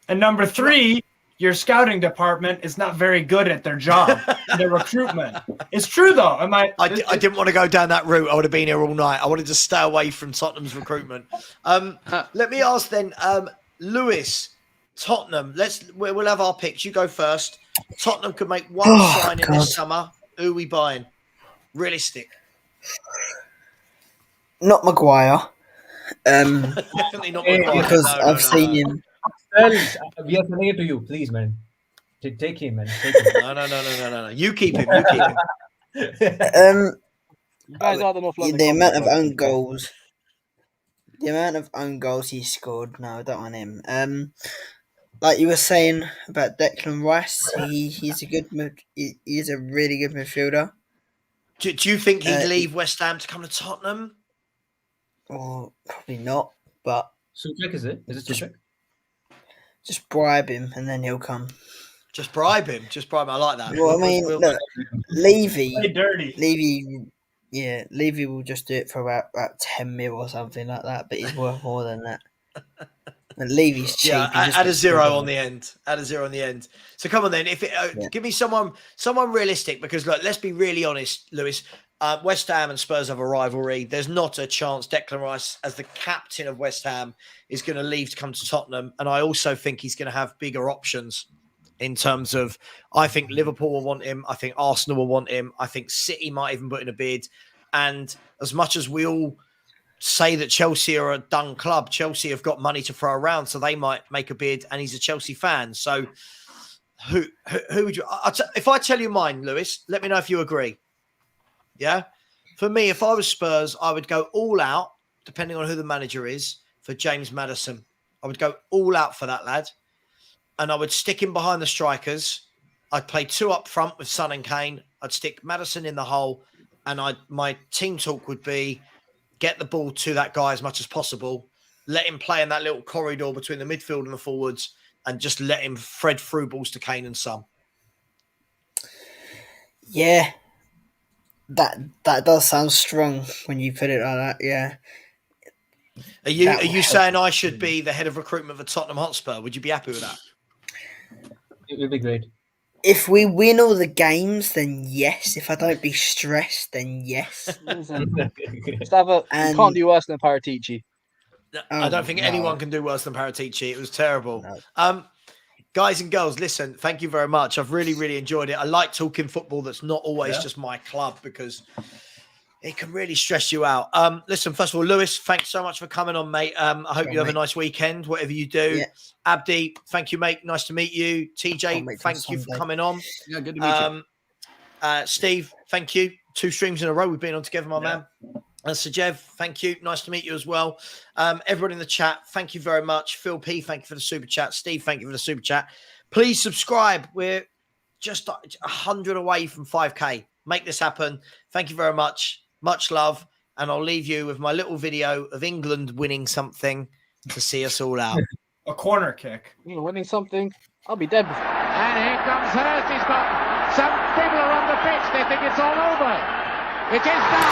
And number three, your scouting department is not very good at their job, their recruitment. It's true, though. I didn't want to go down that route. I would have been here all night. I wanted to stay away from Tottenham's recruitment. Let me ask then, Lewis, Tottenham. We'll have our picks. You go first. Tottenham could make one signing this summer. Who are we buying? Realistic. Not Maguire. Definitely not Maguire. Because I've seen him. Well, we are sending it to you, please, man. Take him, man. Take him. No. You keep him. You guys are the amount of own goals. The amount of own goals he scored. No, I don't want him. Like you were saying about Declan Rice, he's a really good midfielder. Do you think he'd leave West Ham to come to Tottenham? Or probably not, but Suchek, is it? Is it Suchek? Just bribe him and then he'll come. Just bribe him. I like that. Well, I mean, look, Levy. Play dirty. Levy will just do it for about 10 mil or something like that, but he's worth more than that. And Levy's cheap. Yeah, add a zero on the end. So come on then. Give me someone realistic because look, let's be really honest, Lewis. West Ham and Spurs have a rivalry. There's not a chance Declan Rice, as the captain of West Ham, is going to leave to come to Tottenham. And I also think he's going to have bigger options in terms of, I think Liverpool will want him. I think Arsenal will want him. I think City might even put in a bid. And as much as we all say that Chelsea are a done club, Chelsea have got money to throw around, so they might make a bid. And he's a Chelsea fan. So who would you? If I tell you mine, Lewis, let me know if you agree. Yeah, for me, if I was Spurs, I would go all out, depending on who the manager is, for James Maddison. I would go all out for that lad. And I would stick him behind the strikers. I'd play two up front with Son and Kane. I'd stick Maddison in the hole. And my team talk would be get the ball to that guy as much as possible. Let him play in that little corridor between the midfield and the forwards. And just let him thread through balls to Kane and Son. Yeah. That does sound strong when you put it like that, yeah. Are you saying I should be the head of recruitment for Tottenham Hotspur? Would you be happy with that? It would be great. If we win all the games, then yes. If I don't be stressed, then yes. You can't do worse than Paratici. I don't think anyone can do worse than Paratici. It was terrible. No. Guys and girls, listen, thank you very much. I've really, really enjoyed it. I like talking football that's not always just my club because it can really stress you out. Listen, first of all, Lewis, thanks so much for coming on, mate. I hope you have a nice weekend, whatever you do. Yeah. Abdi, thank you, mate. Nice to meet you. TJ, thank you for coming on. Yeah, good to meet you. Steve, thank you. 2 streams in a row we've been on together, my man. And Sajev, thank you. Nice to meet you as well. Everyone in the chat, thank you very much. Phil P, thank you for the super chat. Steve, thank you for the super chat. Please subscribe. We're just 100 away from 5K. Make this happen. Thank you very much. Much love. And I'll leave you with my little video of England winning something to see us all out. A corner kick. You're winning something. I'll be dead. And here comes Hurst. He's got some people are on the pitch. They think it's all over. It is now.